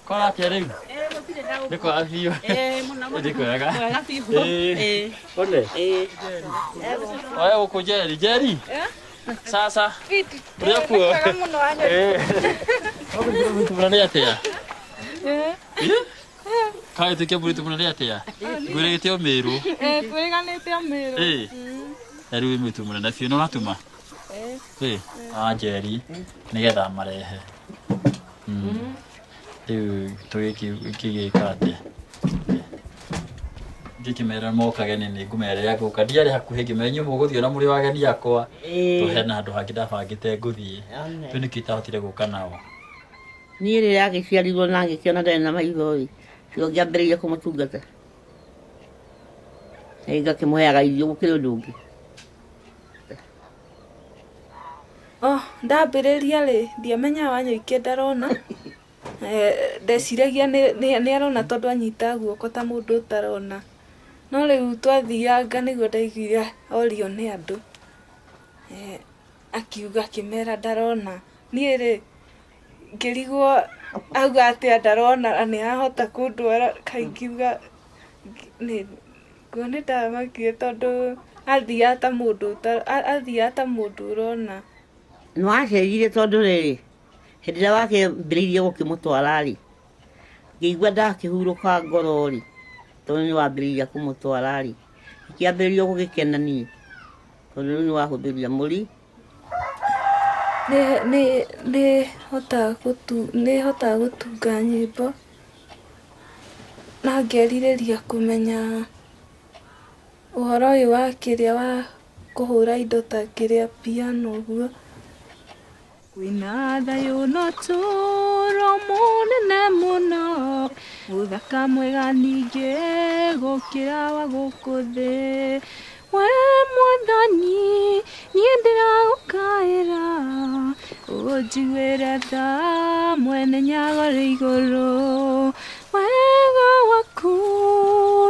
Speaker 2: Con kia đi. Đi qua view. Đi qua cái. Con này. Ôi cô Jerry. Sa. Dia pun. Kau belum pernah lihat ya? Iya? Kau itu kau belum pernah lihat ya? Gue itu Meru.
Speaker 22: Gue kan itu Meru.
Speaker 2: Dari itu pernah lihat film apa tu mah? Jerry. Ni kita marehe. Tôi cái kate. Ndikimera moka genene ngumere yako kadiari hakuhe kimenyo muguthio na muri wa geni yakwa tuhena handu hangidabangite nguthie tuni kitahotire guka nao
Speaker 23: ni ri yake ciarirwo na ngikiona ndene na maitho ri cio ngiambiriria kumutungata eiga kimuheaga irio gukiri undu ungi
Speaker 22: ndambiriria ri ndiamenya wanyu iki ndarona ndeciragia ni arona tondu anyita guoko ta mundu utarona no rĩu twathianga nĩguo ndaiguire orio nĩ andũ akiuga akĩmera ndarona niĩ rĩ ngĩrigwo auga atĩa ndarona nĩ ahota kũndwara kaingiuga nguo nĩ ndamakire tondũ athiaga ta mũndũ ũrona.
Speaker 23: Nĩ wacenjire tondũ rĩrĩ hĩndĩ ĩrĩa wakĩambĩrĩirie gũkĩmũtwara rĩ ngĩigua ndakĩhurũka ngoro rĩ tondũ nĩ wambĩrĩirie kũmũtwara rĩ ngĩambĩrĩria gũgĩkena niĩ tondũ rĩu nĩ wahũthĩria mũri.
Speaker 22: Nĩ hotaga gũtunga nyĩmbo na ngerirĩria kũmenya ũhoro ũyũ wa kĩrĩa wa kũhũra indo ta kĩrĩa piano ũguo. Kwĩna thayũ na ũtũũro mũnene mũno ũthaka mwega ningĩ gũkĩra wa gũkũ thĩ we Mwathani niĩ ndĩragũkaĩra ũnjiguĩre tha mwene nyagore igũrũ wega waku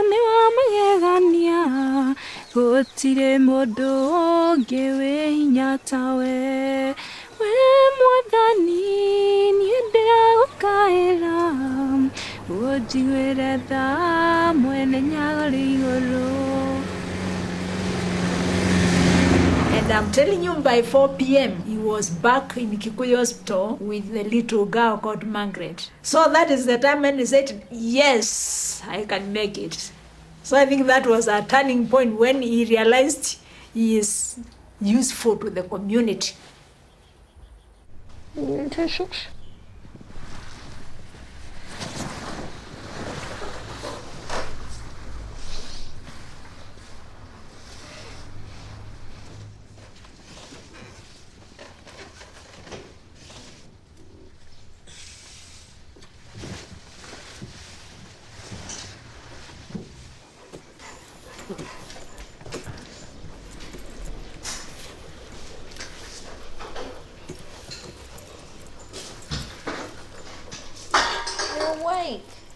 Speaker 22: nĩ wa magegania gũtirĩ mũndũ ũngĩ wĩ hinya tawe we Mwathani niĩ ndĩragũkaĩra ũnjiguĩre tha mwene nyagore igũrũ.
Speaker 21: And I'm telling you, by 4 p.m., he was back in Kikuyu Hospital with the little girl called Margaret. So that is the time when he said, yes, I can make it. So I think that was a turning point when he realized he is useful to the community.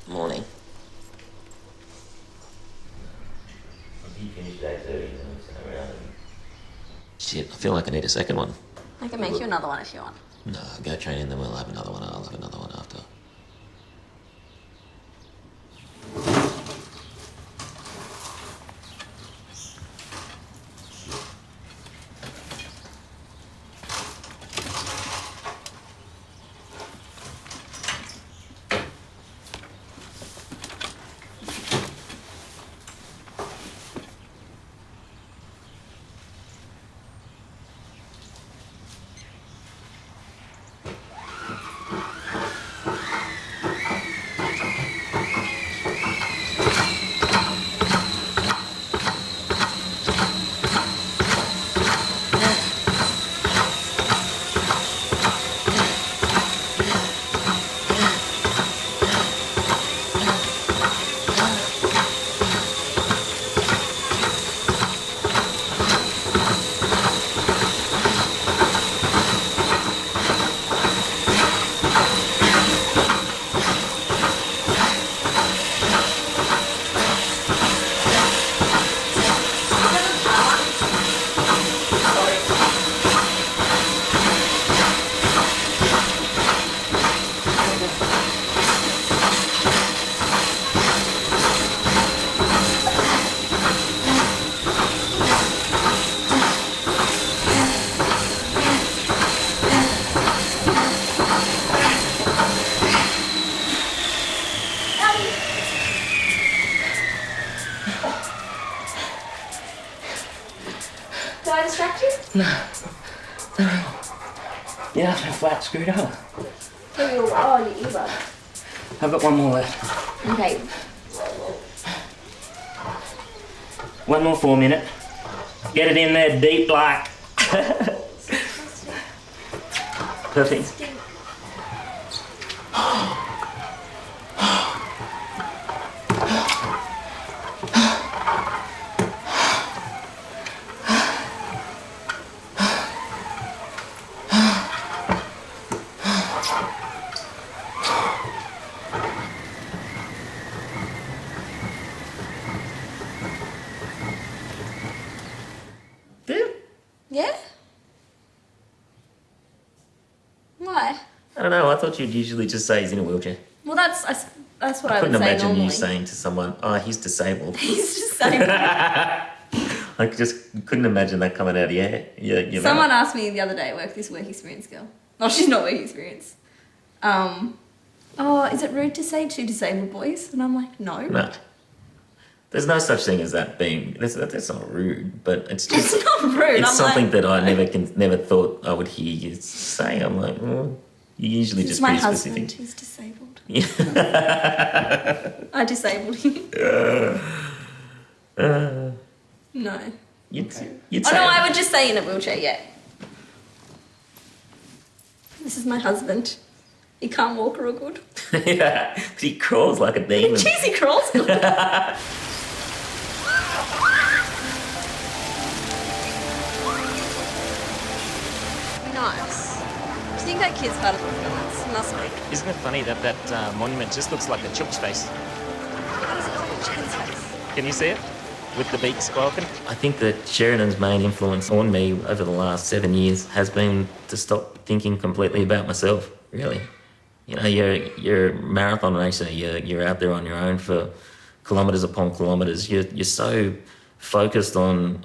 Speaker 4: Morning. He finished at 8:30 and we sent around. Shit, I feel like I need a second one.
Speaker 11: I can make you another one if you want.
Speaker 4: No, go train and then we'll have another one. I'll have another one after.
Speaker 6: No. Yeah, that's my flat screwdriver.
Speaker 11: So your earbud.
Speaker 6: I've got one more left.
Speaker 11: Okay.
Speaker 6: One more 4 minute. Get it in there deep like. Perfect.
Speaker 4: I don't know. I thought you'd usually just say he's in a wheelchair.
Speaker 7: Well, that's what I
Speaker 4: couldn't
Speaker 7: would say
Speaker 4: imagine
Speaker 7: normally.
Speaker 4: you saying to someone, "Oh, he's disabled."
Speaker 7: He's disabled.
Speaker 4: I just couldn't imagine that coming out of your head. Your
Speaker 7: Someone
Speaker 4: mouth.
Speaker 7: asked me the other day at work, this work experience girl. No, she's not work experience. Oh, is it rude to say to disabled boys? And I'm like, no.
Speaker 4: No. There's no such thing as that being. That's not rude, but it's just.
Speaker 7: It's not rude.
Speaker 4: It's
Speaker 7: I'm
Speaker 4: something
Speaker 7: like,
Speaker 4: that I never thought I would hear you say. I'm like, you usually
Speaker 7: This
Speaker 4: just
Speaker 7: is my
Speaker 4: pretty
Speaker 7: husband.
Speaker 4: specific.
Speaker 7: He's disabled.
Speaker 4: Yeah.
Speaker 7: I disabled him. No.
Speaker 4: You'd
Speaker 7: Oh
Speaker 4: say
Speaker 7: no, I would just say in a wheelchair, yeah. This is my husband. He can't walk real good.
Speaker 4: Yeah, he crawls like a demon.
Speaker 7: Jeez, he crawls good. Nice. Do you think that kid's part of the performance? Must be.
Speaker 6: Isn't it funny that that monument just looks like a chook's face?
Speaker 7: How does it look like a chicken's face?
Speaker 6: Can you see it? With the beak squawking?
Speaker 4: I think that Sheridan's main influence on me over the last 7 years has been to stop thinking completely about myself, really. You know, you're a marathon racer, you're out there on your own for kilometres upon kilometres. You're so focused on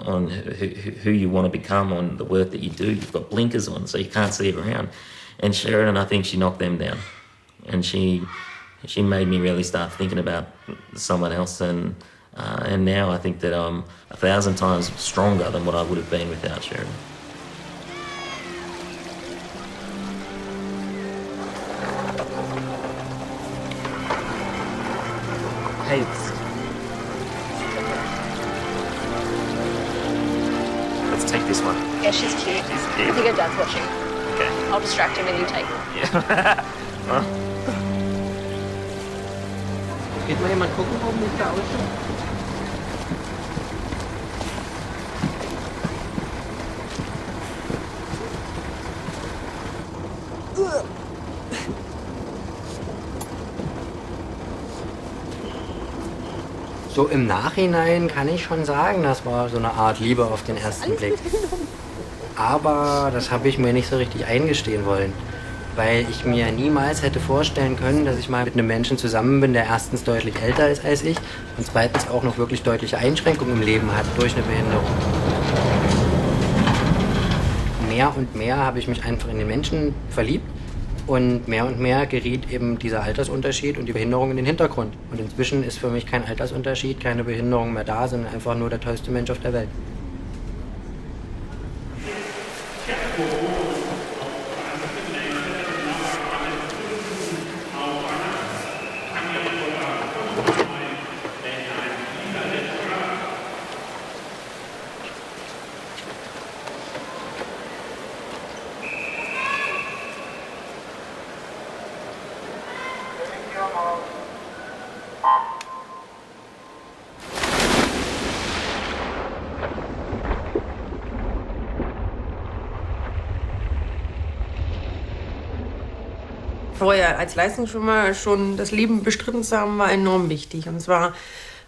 Speaker 4: who you want to become, on the work that you do. You've got blinkers on, so you can't see around. And Sheridan, I think she knocked them down. And she made me really start thinking about someone else. And now I think that I'm 1,000 times stronger than what I would have been without Sheridan.
Speaker 6: Hey, let's take this one.
Speaker 7: Yeah, she's cute.
Speaker 6: She's
Speaker 7: I
Speaker 6: cute.
Speaker 7: think her dad's watching.
Speaker 6: Okay.
Speaker 7: I'll distract him and you take her.
Speaker 6: Yeah. Well,
Speaker 19: Geht mal jemand gucken, warum nicht da aussieht? So im Nachhinein kann ich schon sagen, das war so eine Art Liebe auf den ersten Blick. Aber das habe ich mir nicht so richtig eingestehen wollen, weil ich mir niemals hätte vorstellen können, dass ich mal mit einem Menschen zusammen bin, der erstens deutlich älter ist als ich und zweitens auch noch wirklich deutliche Einschränkungen im Leben hat durch eine Behinderung. Mehr und mehr habe ich mich einfach in den Menschen verliebt. Und mehr geriet eben dieser Altersunterschied und die Behinderung in den Hintergrund. Und inzwischen ist für mich kein Altersunterschied, keine Behinderung mehr da, sondern einfach nur der tollste Mensch auf der Welt.
Speaker 3: Vorher als Leistungsschwimmer schon das Leben bestritten zu haben, war enorm wichtig. Und zwar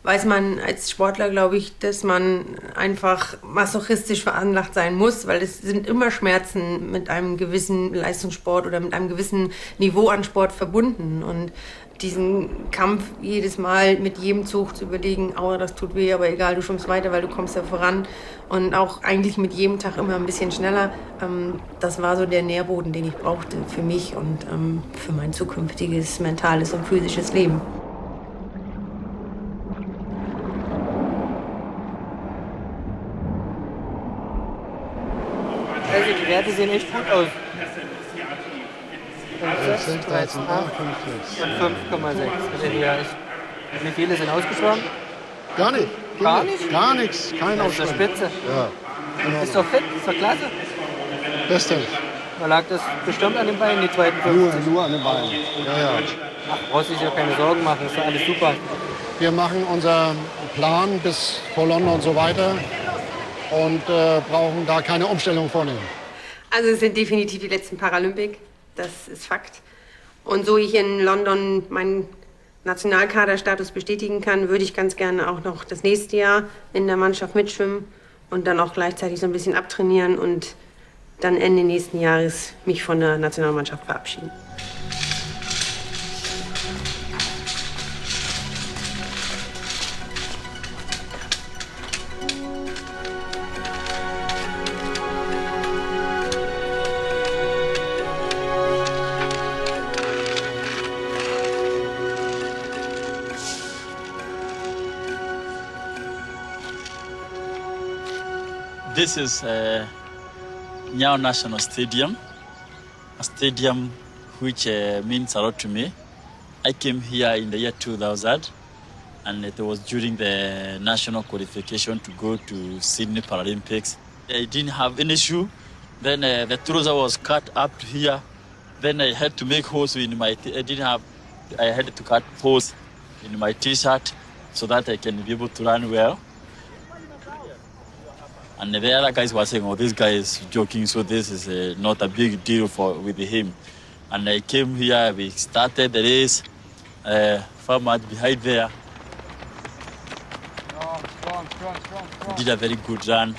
Speaker 3: weiß man als Sportler, glaube ich, dass man einfach masochistisch veranlagt sein muss, weil es sind immer Schmerzen mit einem gewissen Leistungssport oder mit einem gewissen Niveau an Sport verbunden. Und diesen Kampf jedes Mal mit jedem Zug zu überlegen, aua, das tut weh, aber egal, du schwimmst weiter, weil du kommst ja voran. Und auch eigentlich mit jedem Tag immer ein bisschen schneller. Das war so der Nährboden, den ich brauchte für mich und für mein zukünftiges mentales und physisches Leben.
Speaker 19: Also die Werte sehen echt gut aus.
Speaker 1: 13,8
Speaker 19: und 5,6. Wie viele sind ausgeschwommen?
Speaker 1: Gar nicht.
Speaker 19: Gar nicht?
Speaker 1: Gar nichts. Kein
Speaker 19: Das ist doch
Speaker 1: Ausschwimmen.
Speaker 19: spitze.
Speaker 1: Ja.
Speaker 19: Ist doch fit, ist doch klasse.
Speaker 1: Beste.
Speaker 19: Da lag das bestimmt an den Beinen, die zweiten 50.
Speaker 1: Nur an den Beinen. Ja, ja.
Speaker 19: Ach, brauchst dich ja keine Sorgen machen, ist doch alles super.
Speaker 1: Wir machen unseren Plan bis vor London und so weiter und brauchen da keine Umstellung vornehmen.
Speaker 3: Also es sind definitiv die letzten Paralympic, das ist Fakt. Und so ich in London meinen Nationalkaderstatus bestätigen kann, würde ich ganz gerne auch noch das nächste Jahr in der Mannschaft mitschwimmen und dann auch gleichzeitig so ein bisschen abtrainieren und dann Ende nächsten Jahres mich von der Nationalmannschaft verabschieden.
Speaker 2: This is Nyao National Stadium, a stadium which means a lot to me. I came here in the year 2000, and it was during the national qualification to go to Sydney Paralympics. I didn't have any shoe. Then the trouser was cut up to here. Then I had to make holes in my. I had to cut holes in my T-shirt so that I can be able to run well. And the other guys were saying, "Oh, this guy is joking, so this is not a big deal with him." And I came here. We started the race. Far much behind there. We did a very good run.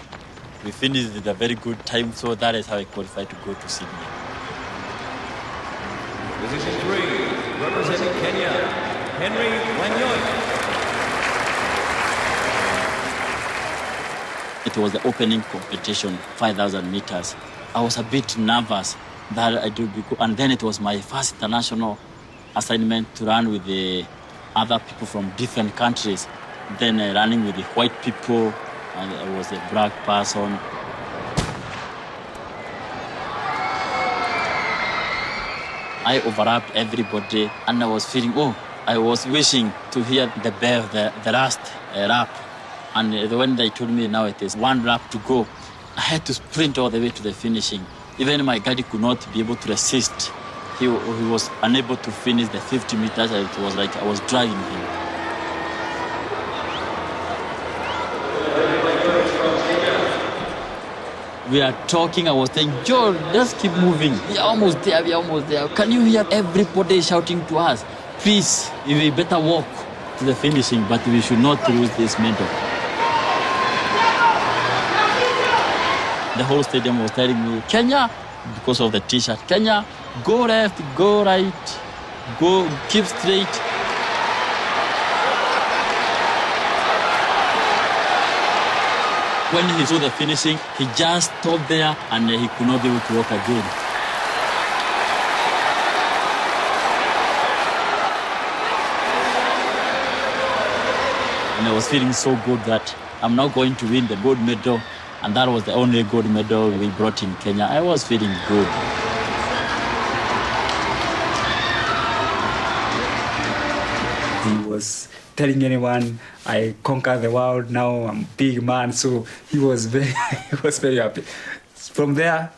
Speaker 2: We finished with a very good time, so that is how I qualified to go to Sydney.
Speaker 8: Position 3, representing Kenya, Henry Wanyoi.
Speaker 2: It was the opening competition, 5,000 meters. I was a bit nervous that I do, and then it was my first international assignment to run with the other people from different countries. Then running with the white people, and I was a black person. I overlapped everybody, and I was feeling, I was wishing to hear the bell, the last lap. And when they told me now it is one lap to go, I had to sprint all the way to the finishing. Even my guide could not be able to resist. He was unable to finish the 50 meters. It was like I was dragging him. We are talking, I was saying, Joel, let's keep moving. We are almost there, we are almost there. Can you hear everybody shouting to us? Please, we better walk to the finishing, but we should not lose this medal. The whole stadium was telling me, Kenya, because of the T-shirt, Kenya, go left, go right, go, keep straight. When he saw the finishing, he just stopped there and he could not be able to walk again. And I was feeling so good that I'm now going to win the gold medal, and that was the only gold medal we brought in Kenya. I was feeling good.
Speaker 14: He was telling anyone, I conquered the world, now I'm a big man. So he was very happy. From there,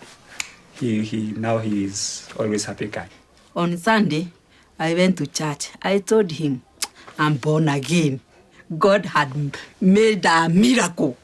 Speaker 14: now he is always happy guy.
Speaker 5: On Sunday, I went to church. I told him, I'm born again. God had made a miracle.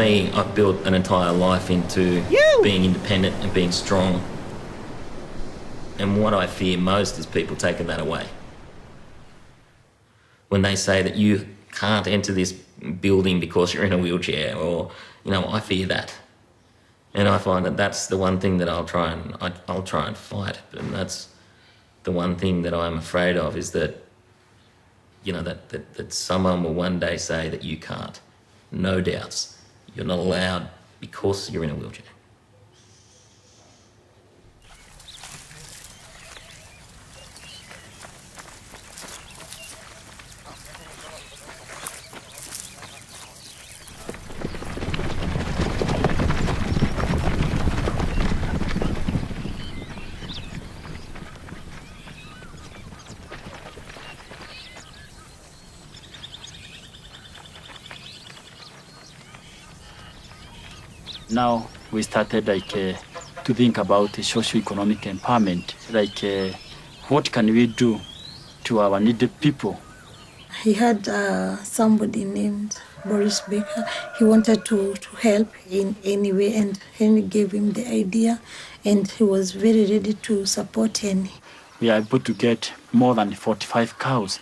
Speaker 4: me, I've built an entire life into being independent and being strong. And what I fear most is people taking that away. When they say that you can't enter this building because you're in a wheelchair, or, I fear that. And I find that that's the one thing that I'll try and fight. And that's the one thing that I'm afraid of, is that, that someone will one day say that you can't. No doubts. You're not allowed because you're in a wheelchair.
Speaker 2: Now we started to think about socio-economic empowerment, what can we do to our needed people?
Speaker 13: He had somebody named Boris Baker. He wanted to help in any way, and Henry gave him the idea, and he was very ready to support Henry.
Speaker 2: We are able to get more than 45 cows,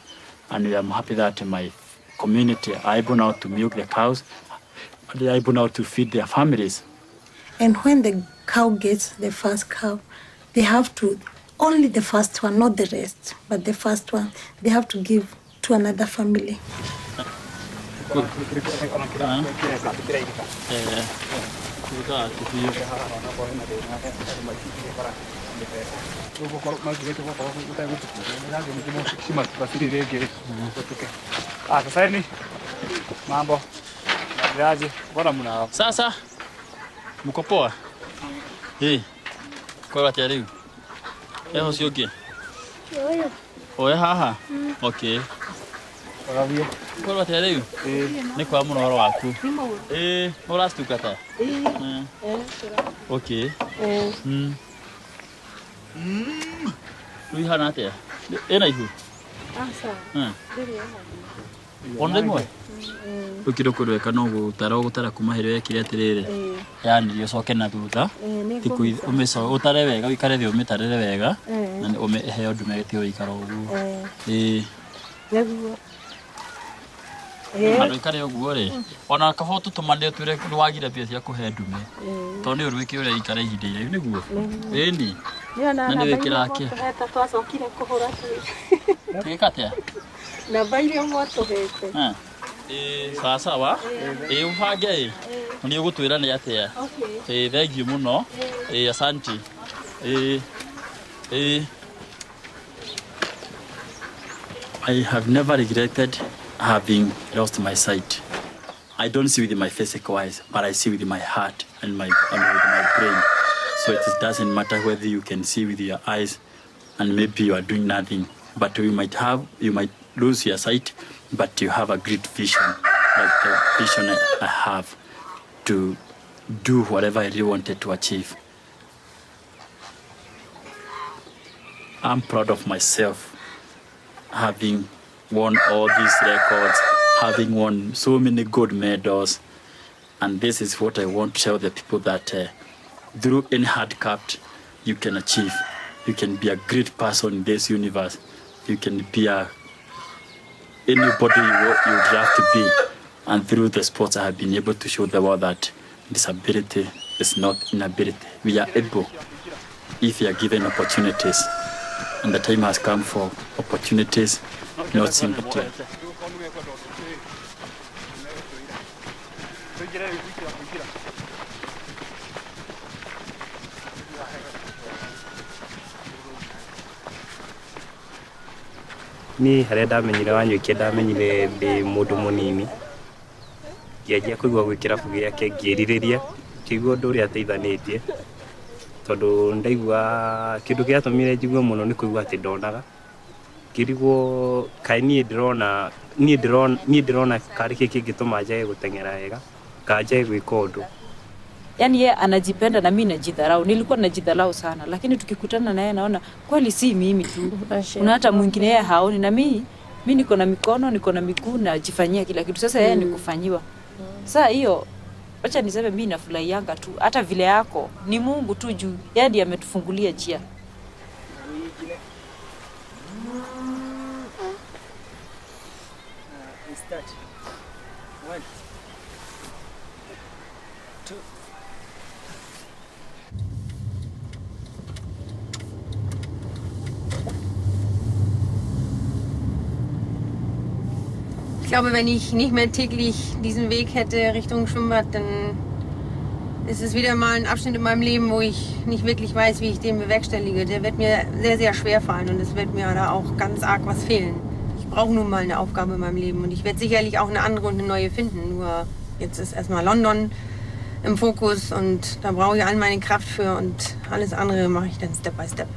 Speaker 2: and I'm happy that my community are able now to milk the cows. They are able now to feed their families.
Speaker 13: And when the cow gets the first cow, they have to, only the first one, not the rest, but the first one, they have to give to another family.
Speaker 2: Sasa mko poa? Kwa watia leo. Sio okay. Oya haha. Okay. Kwa watia leo. Ni kwa muno waku. Urastuka ta. Okay. Ui hana te. Ena ihu. Sawa. Onde moe. Ukiroko rweka no gutara kumahero yakire atirire yani yo soke na thutha tiku umeso utare wega wikare thio mitarire wega na ume heo ndume gitio ikara ugu na ikare ugu ri ona kabotu tumande twire wagire pia cia kuhe ndume to ni urwiki uri ikare ihinde ire niguo ni na ni wikira ke
Speaker 22: eta twacokire kuhura
Speaker 2: tikate
Speaker 22: na baire mwato hete
Speaker 2: Sasa wa ufange ni ugutwira ni atia thank you muno asante I have never regretted having lost my sight. I don't see with my physical eyes, but I see with my heart and with my brain. So it doesn't matter whether you can see with your eyes and maybe you are doing nothing, but you might lose your sight, but you have a great vision, like the vision I have to do whatever I really wanted to achieve. I'm proud of myself, having won all these records, having won so many gold medals, and this is what I want to tell the people, that through any handicap you can achieve. You can be a great person in this universe. You can be anybody you would have to be. And through the sports, I have been able to show the world that disability is not inability. We are able if we are given opportunities. And the time has come for opportunities, not sympathy.
Speaker 10: Ni harĩa ndamenyire Wanyuki ndamenyire ndĩ mũndũ mũnini ngĩanjia kũigua gwĩ kĩrabu gĩake ngĩrirĩria kĩigua ũndũ ũrĩa ateithanĩtie tondũ ndaigua kĩndũ gĩatũmire njigue mũno nĩ kũigua atĩ ndonaga ngĩrigwo kaĩ niĩ ndĩrona karĩ kĩ kĩngĩtũma njage gũteng'era wega kana njage gwĩka ũndũ.
Speaker 5: Yani yeye anajipenda na mimi najidharau. Nilikuwa najidharau sana, lakini tukikutana na yeye naona kweli si mimi tu. Kuna hata mwingine yeye haoni, na mimi niko na mikono, niko na miguu, najifanyia kila kitu. Sasa yeye ni kufanyiwa. Sasa hiyo
Speaker 21: Wacha niseme mimi nafurahianga tu hata vile yako ni Mungu tu juu yeye ndiye ametufungulia njia.
Speaker 9: Start. 1, 2.
Speaker 3: Ich glaube, wenn ich nicht mehr täglich diesen Weg hätte Richtung Schwimmbad, dann ist es wieder mal ein Abschnitt in meinem Leben, wo ich nicht wirklich weiß, wie ich den bewerkstellige. Der wird mir sehr, sehr schwer fallen und es wird mir da auch ganz arg was fehlen. Ich brauche nun mal eine Aufgabe in meinem Leben und ich werde sicherlich auch eine andere und eine neue finden. Nur jetzt ist erstmal London im Fokus und da brauche ich all meine Kraft für und alles andere mache ich dann Step by Step.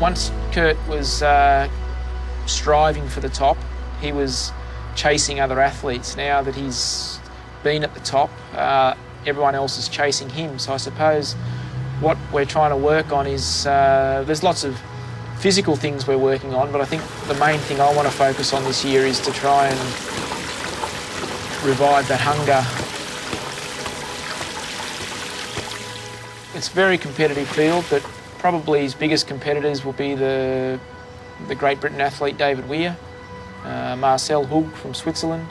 Speaker 16: Once Kurt was striving for the top, he was chasing other athletes. Now that he's been at the top, everyone else is chasing him. So I suppose what we're trying to work on is, there's lots of physical things we're working on, but I think the main thing I want to focus on this year is to try and revive that hunger. It's a very competitive field, but probably his biggest competitors will be the Great Britain athlete David Weir, Marcel Hug from Switzerland,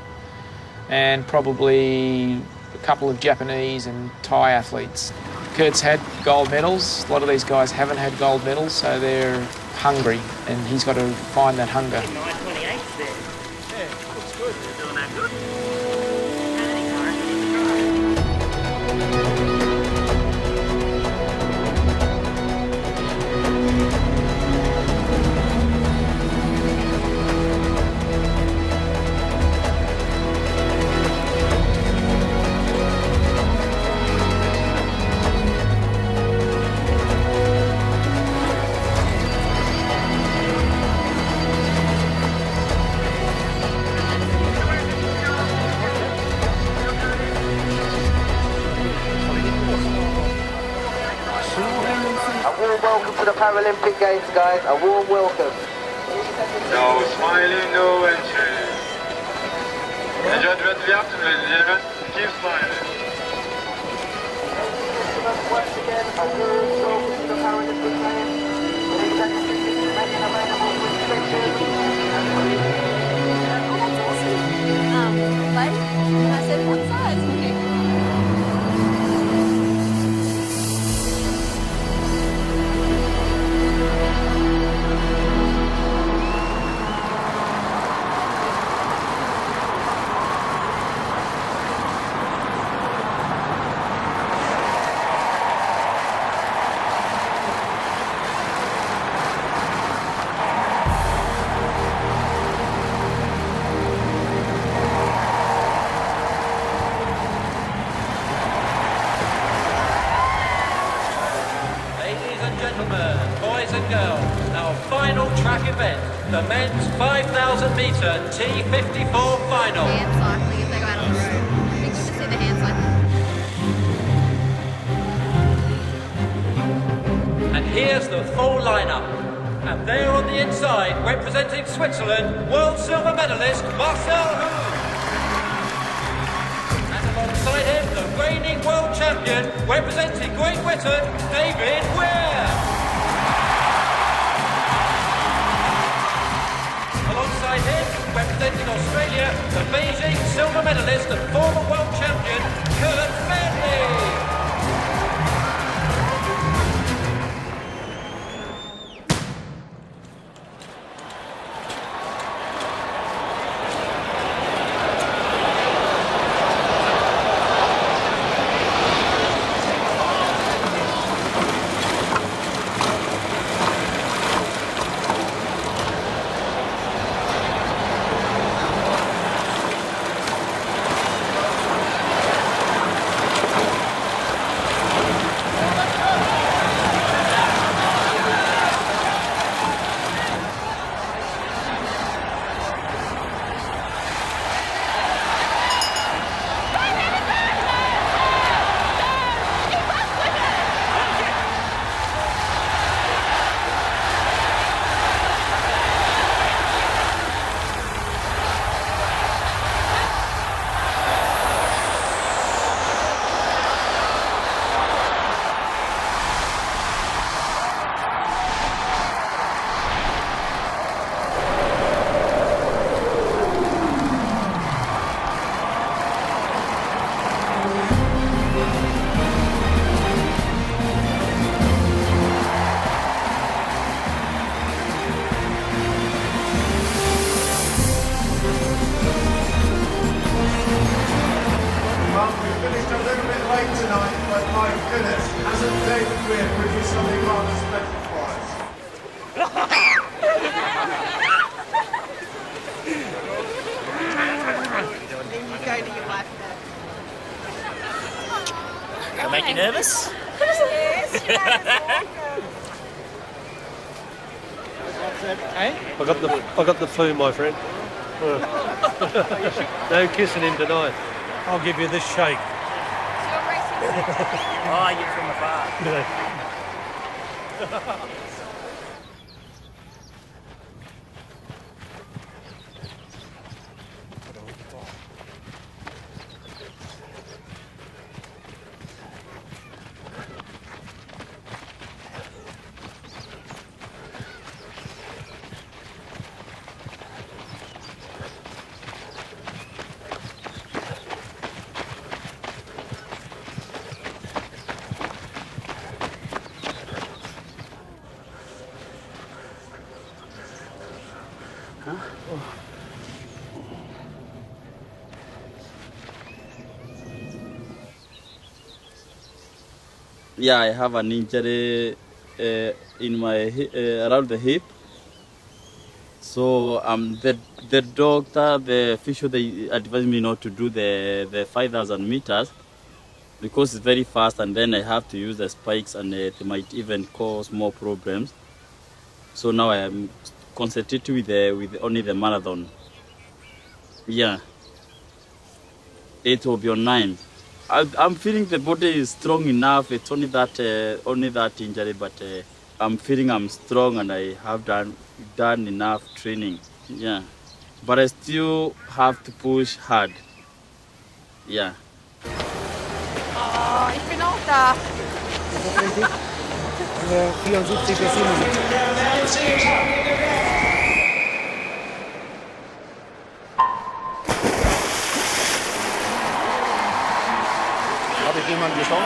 Speaker 16: and probably a couple of Japanese and Thai athletes. Kurt's had gold medals. A lot of these guys haven't had gold medals, so they're hungry, and he's got to find that hunger.
Speaker 9: 9:28 there. Yeah, looks good. You're doing that good.
Speaker 12: Welcome to the Paralympic Games, guys. A warm welcome.
Speaker 20: No smiling, no entry. Enjoy the Wettbewerb, keep smiling.
Speaker 12: Once again, a warm welcome to the Paralympic Games. Please actively making available for inspection.
Speaker 17: Like, I said, what size? Okay.
Speaker 8: Ladies and gentlemen, boys and girls, now final track event, the men's 5,000 metre T54 final.
Speaker 11: Hand cycling if they go out on the road. It'd be good to see the hand cycling.
Speaker 8: And here's the full lineup. And there on the inside, representing Switzerland, world silver medalist Marcel Hou. And alongside him, the reigning world champion, representing Great Britain, David Weir. Alongside him, representing Australia, the Beijing silver medalist and former world champion, Kurt Manley.
Speaker 2: Can I make you nervous?
Speaker 15: I got the flu, my friend. No kissing him tonight. I'll give you this shake.
Speaker 2: Oh, you're from afar. Yeah, I have an injury in my around the hip. So the doctor, the physio, they advised me not to do the 5,000 meters because it's very fast, and then I have to use the spikes, and they might even cause more problems. So now I am concentrating with only the marathon. Yeah, 8 will be on 9. I'm feeling the body is strong enough. It's only that injury, but I'm feeling I'm strong, and I have done enough training. Yeah, but I still have to push hard. Yeah.
Speaker 11: Oh, ich bin auch da.
Speaker 1: 74 bis 77. Habe ich jemanden geschaut?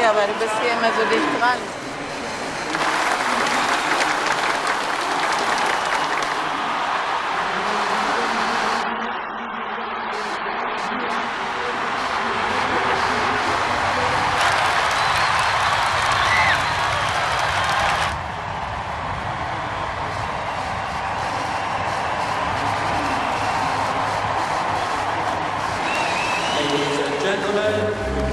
Speaker 11: Ja, aber du bist hier immer so dicht dran.
Speaker 8: Ladies and gentlemen,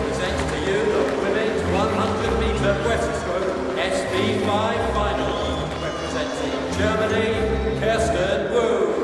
Speaker 8: present to you the women's 100-metre breaststroke SB5 final, representing Germany, Kirsten Wu.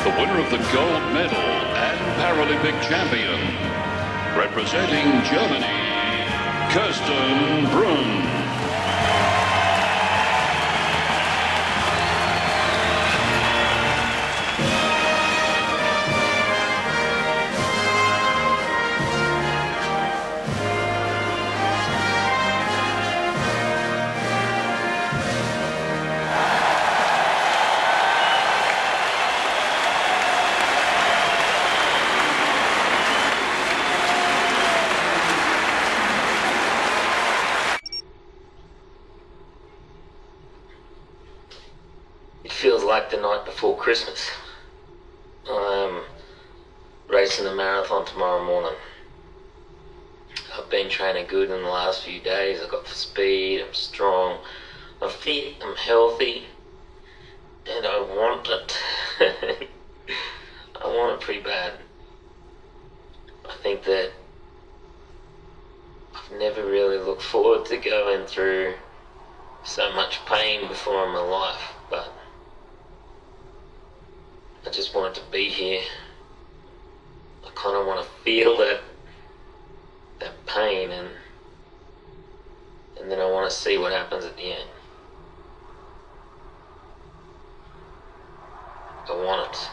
Speaker 7: The winner of the gold medal and Paralympic champion, representing Germany, Kirsten Brunn.
Speaker 4: It feels like the night before Christmas. I'm racing the marathon tomorrow morning. I've been training good in the last few days. I've got the speed, I'm strong, I'm fit, I'm healthy, and I want it. I want it pretty bad. I think that I've never really looked forward to going through so much pain before in my life, but I just want it to be here. I kind of want to feel that pain, and then I want to see what happens at the end. I want it.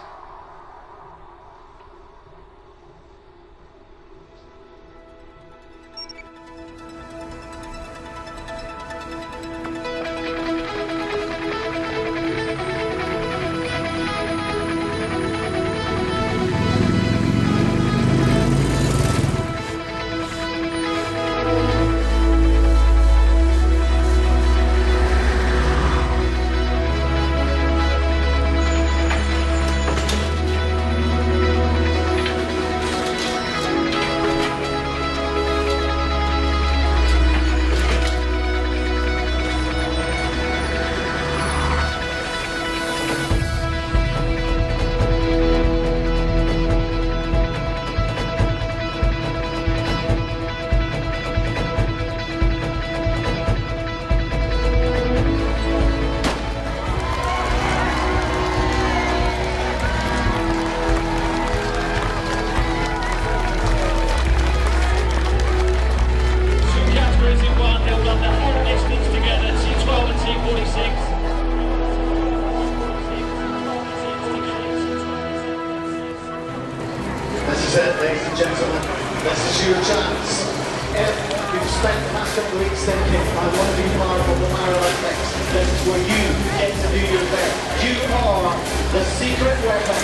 Speaker 6: and gentlemen, this is your chance. If you've spent the past couple of weeks thinking, I want to be part of the Paralympics, this is where you get to do your bit. You are the secret weapon.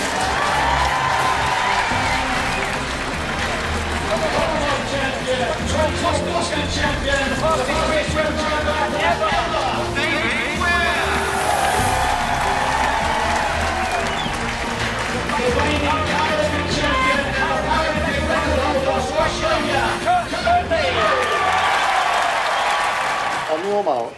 Speaker 6: Champion, the biggest world champion ever, David Weir. Defending Paralympic champion and Paralympic record holder for Australia, Qızıl. On your mark.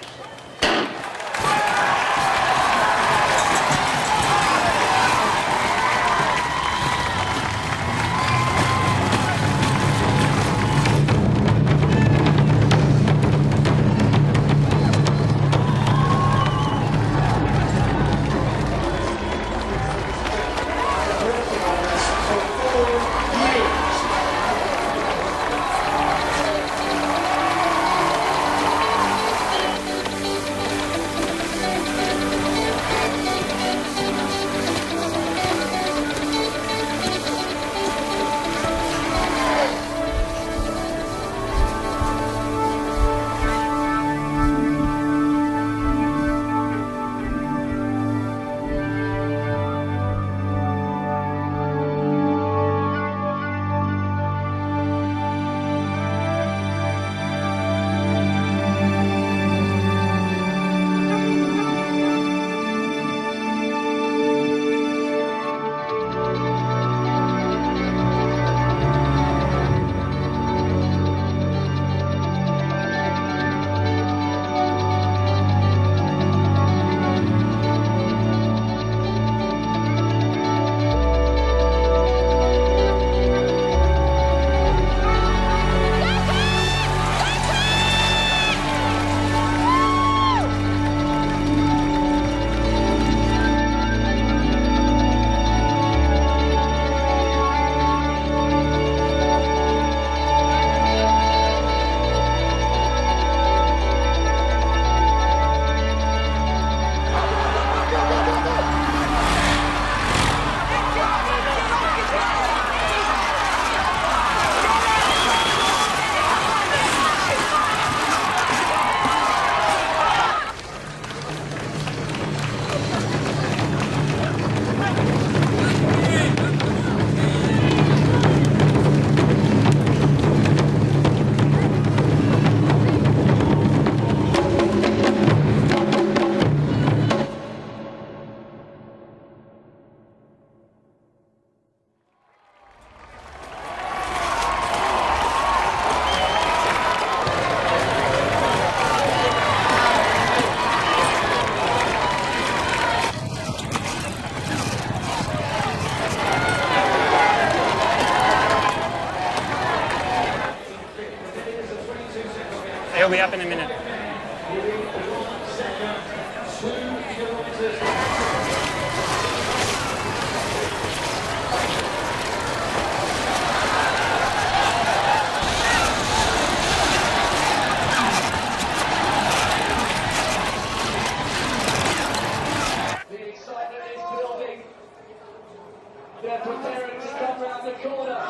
Speaker 10: He'll be up in a minute.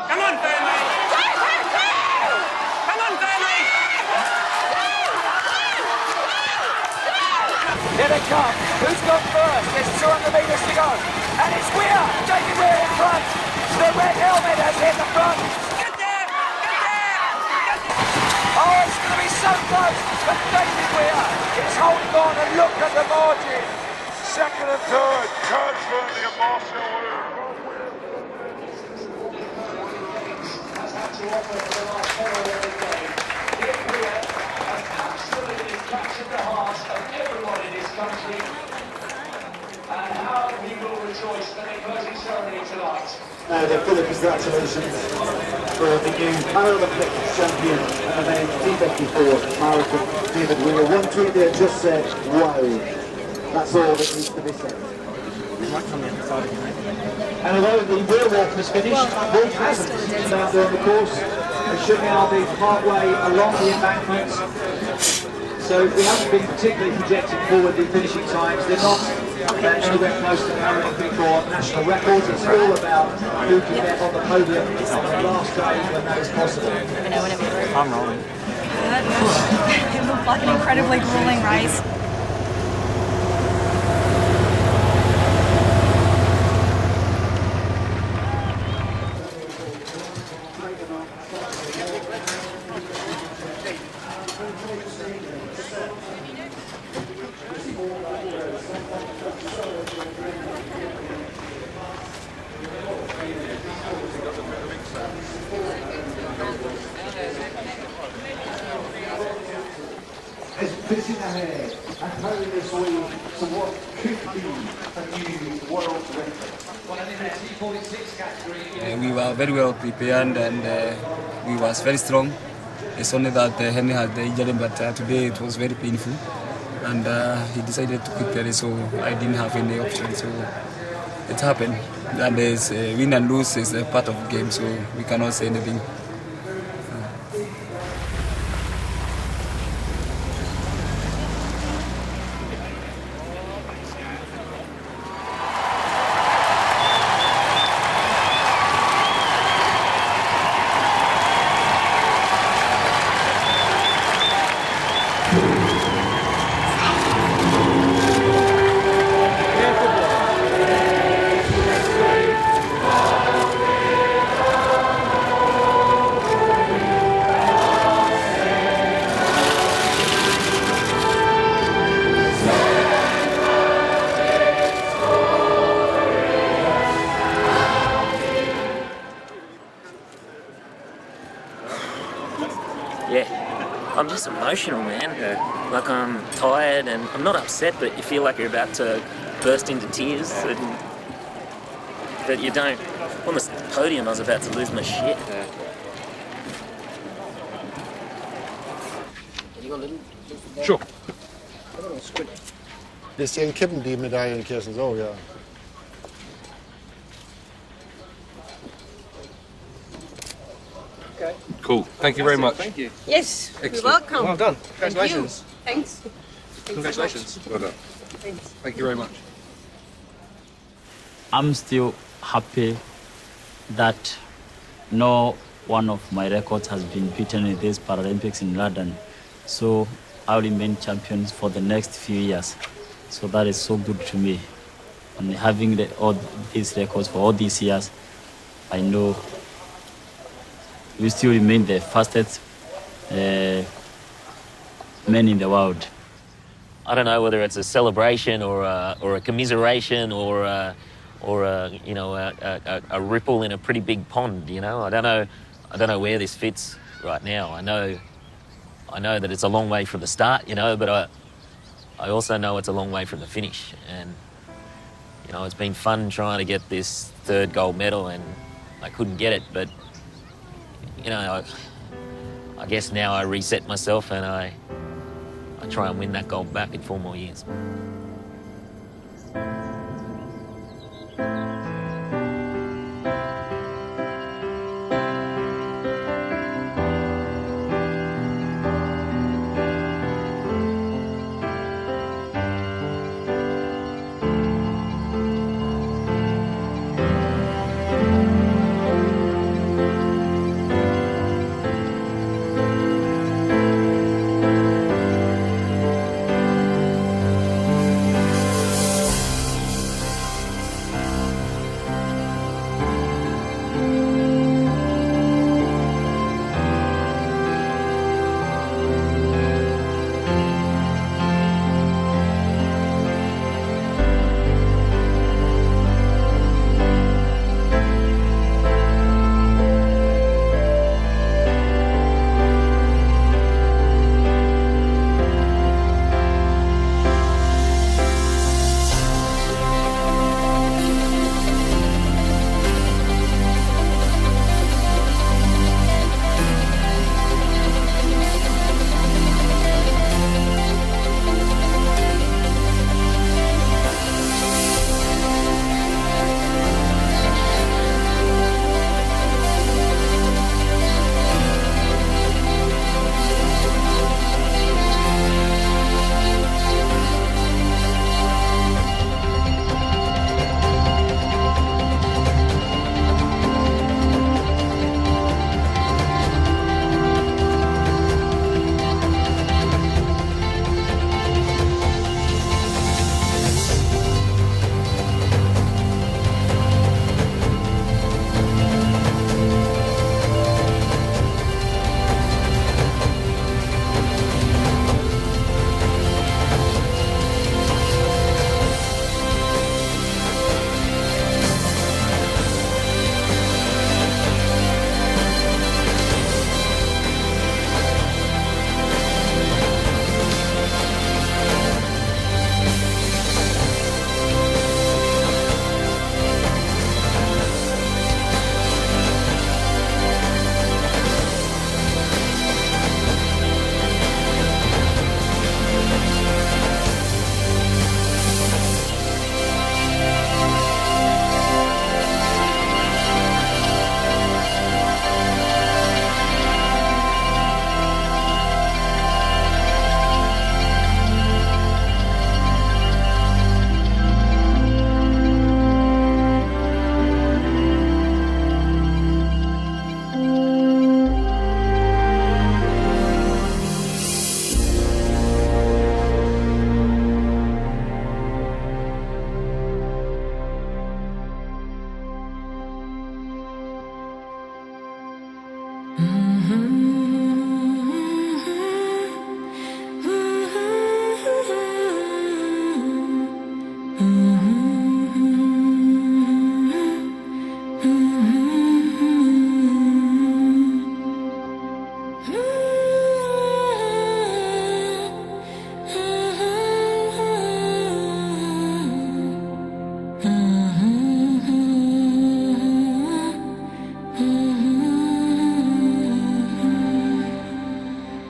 Speaker 10: Come on, family! Come on, family!
Speaker 8: Here they come. Who's gone first? There's 200 metres to go. And it's Weir. David Weir in front. The red helmet has hit the front. Get there! Get there! Get there! Oh, it's going to be so close. But David Weir is holding on, and look at the margin. Second and third. Kurt Burnley and Marcel Weir. Has had to offer for the last 4 Olympic Games. David Weir has absolutely captured the hearts of everyone in his country. And how we will rejoice at the closing ceremony tonight.
Speaker 6: The full congratulations for the new Paralympic champion and then T54 marathon, David Weir. One tweet there just said, wow. That's all that needs to be said. And although the wheel walk is finished, all passengers down there on the course, they should now be part way along the embankment So we haven't been particularly projecting forward the finishing times. They're not anywhere close to Paralympic or national records. It's all about who can get on the podium on the last day when that is possible.
Speaker 10: I'm rolling.
Speaker 18: It looked like an incredibly grueling race.
Speaker 6: As pitching ahead, and carrying this way to what could be a new world record.
Speaker 14: We were very well prepared and we was very strong. It's only that Henry had the injury, but today it was very painful. And he decided to quit the race, so I didn't have any option. So it happened. And win and lose is a part of the game, so we cannot say anything.
Speaker 4: Yeah, I'm just emotional, man. Like I'm tired and I'm not upset, but you feel like you're about to burst into tears. And, but you don't. On the podium, I was about to lose my shit.
Speaker 1: Sure. Bisschen kippen die Medaillenkirchen, so, ja.
Speaker 6: Okay.
Speaker 19: Cool. Thank you very much.
Speaker 6: Thank you.
Speaker 3: Yes,
Speaker 19: Excellent.
Speaker 3: you're welcome.
Speaker 19: Well done.
Speaker 3: Thank
Speaker 19: Congratulations.
Speaker 3: you. Thanks.
Speaker 19: Congratulations. Well done.
Speaker 3: Thanks.
Speaker 19: Thank you very much.
Speaker 2: I'm still happy that no one of my records has been beaten in these Paralympics in London. So I'll remain champion for the next few years. So that is so good to me. And having all these records for all these years, I know we still remain the fastest men in the world.
Speaker 4: I don't know whether it's a celebration or a commiseration or a ripple in a pretty big pond. You know, I don't know where this fits right now. I know that it's a long way from the start. You know, but I also know it's a long way from the finish. And you know, it's been fun trying to get this third gold medal, and I couldn't get it. But you know, I guess now I reset myself and I try and win that gold back in 4 more years.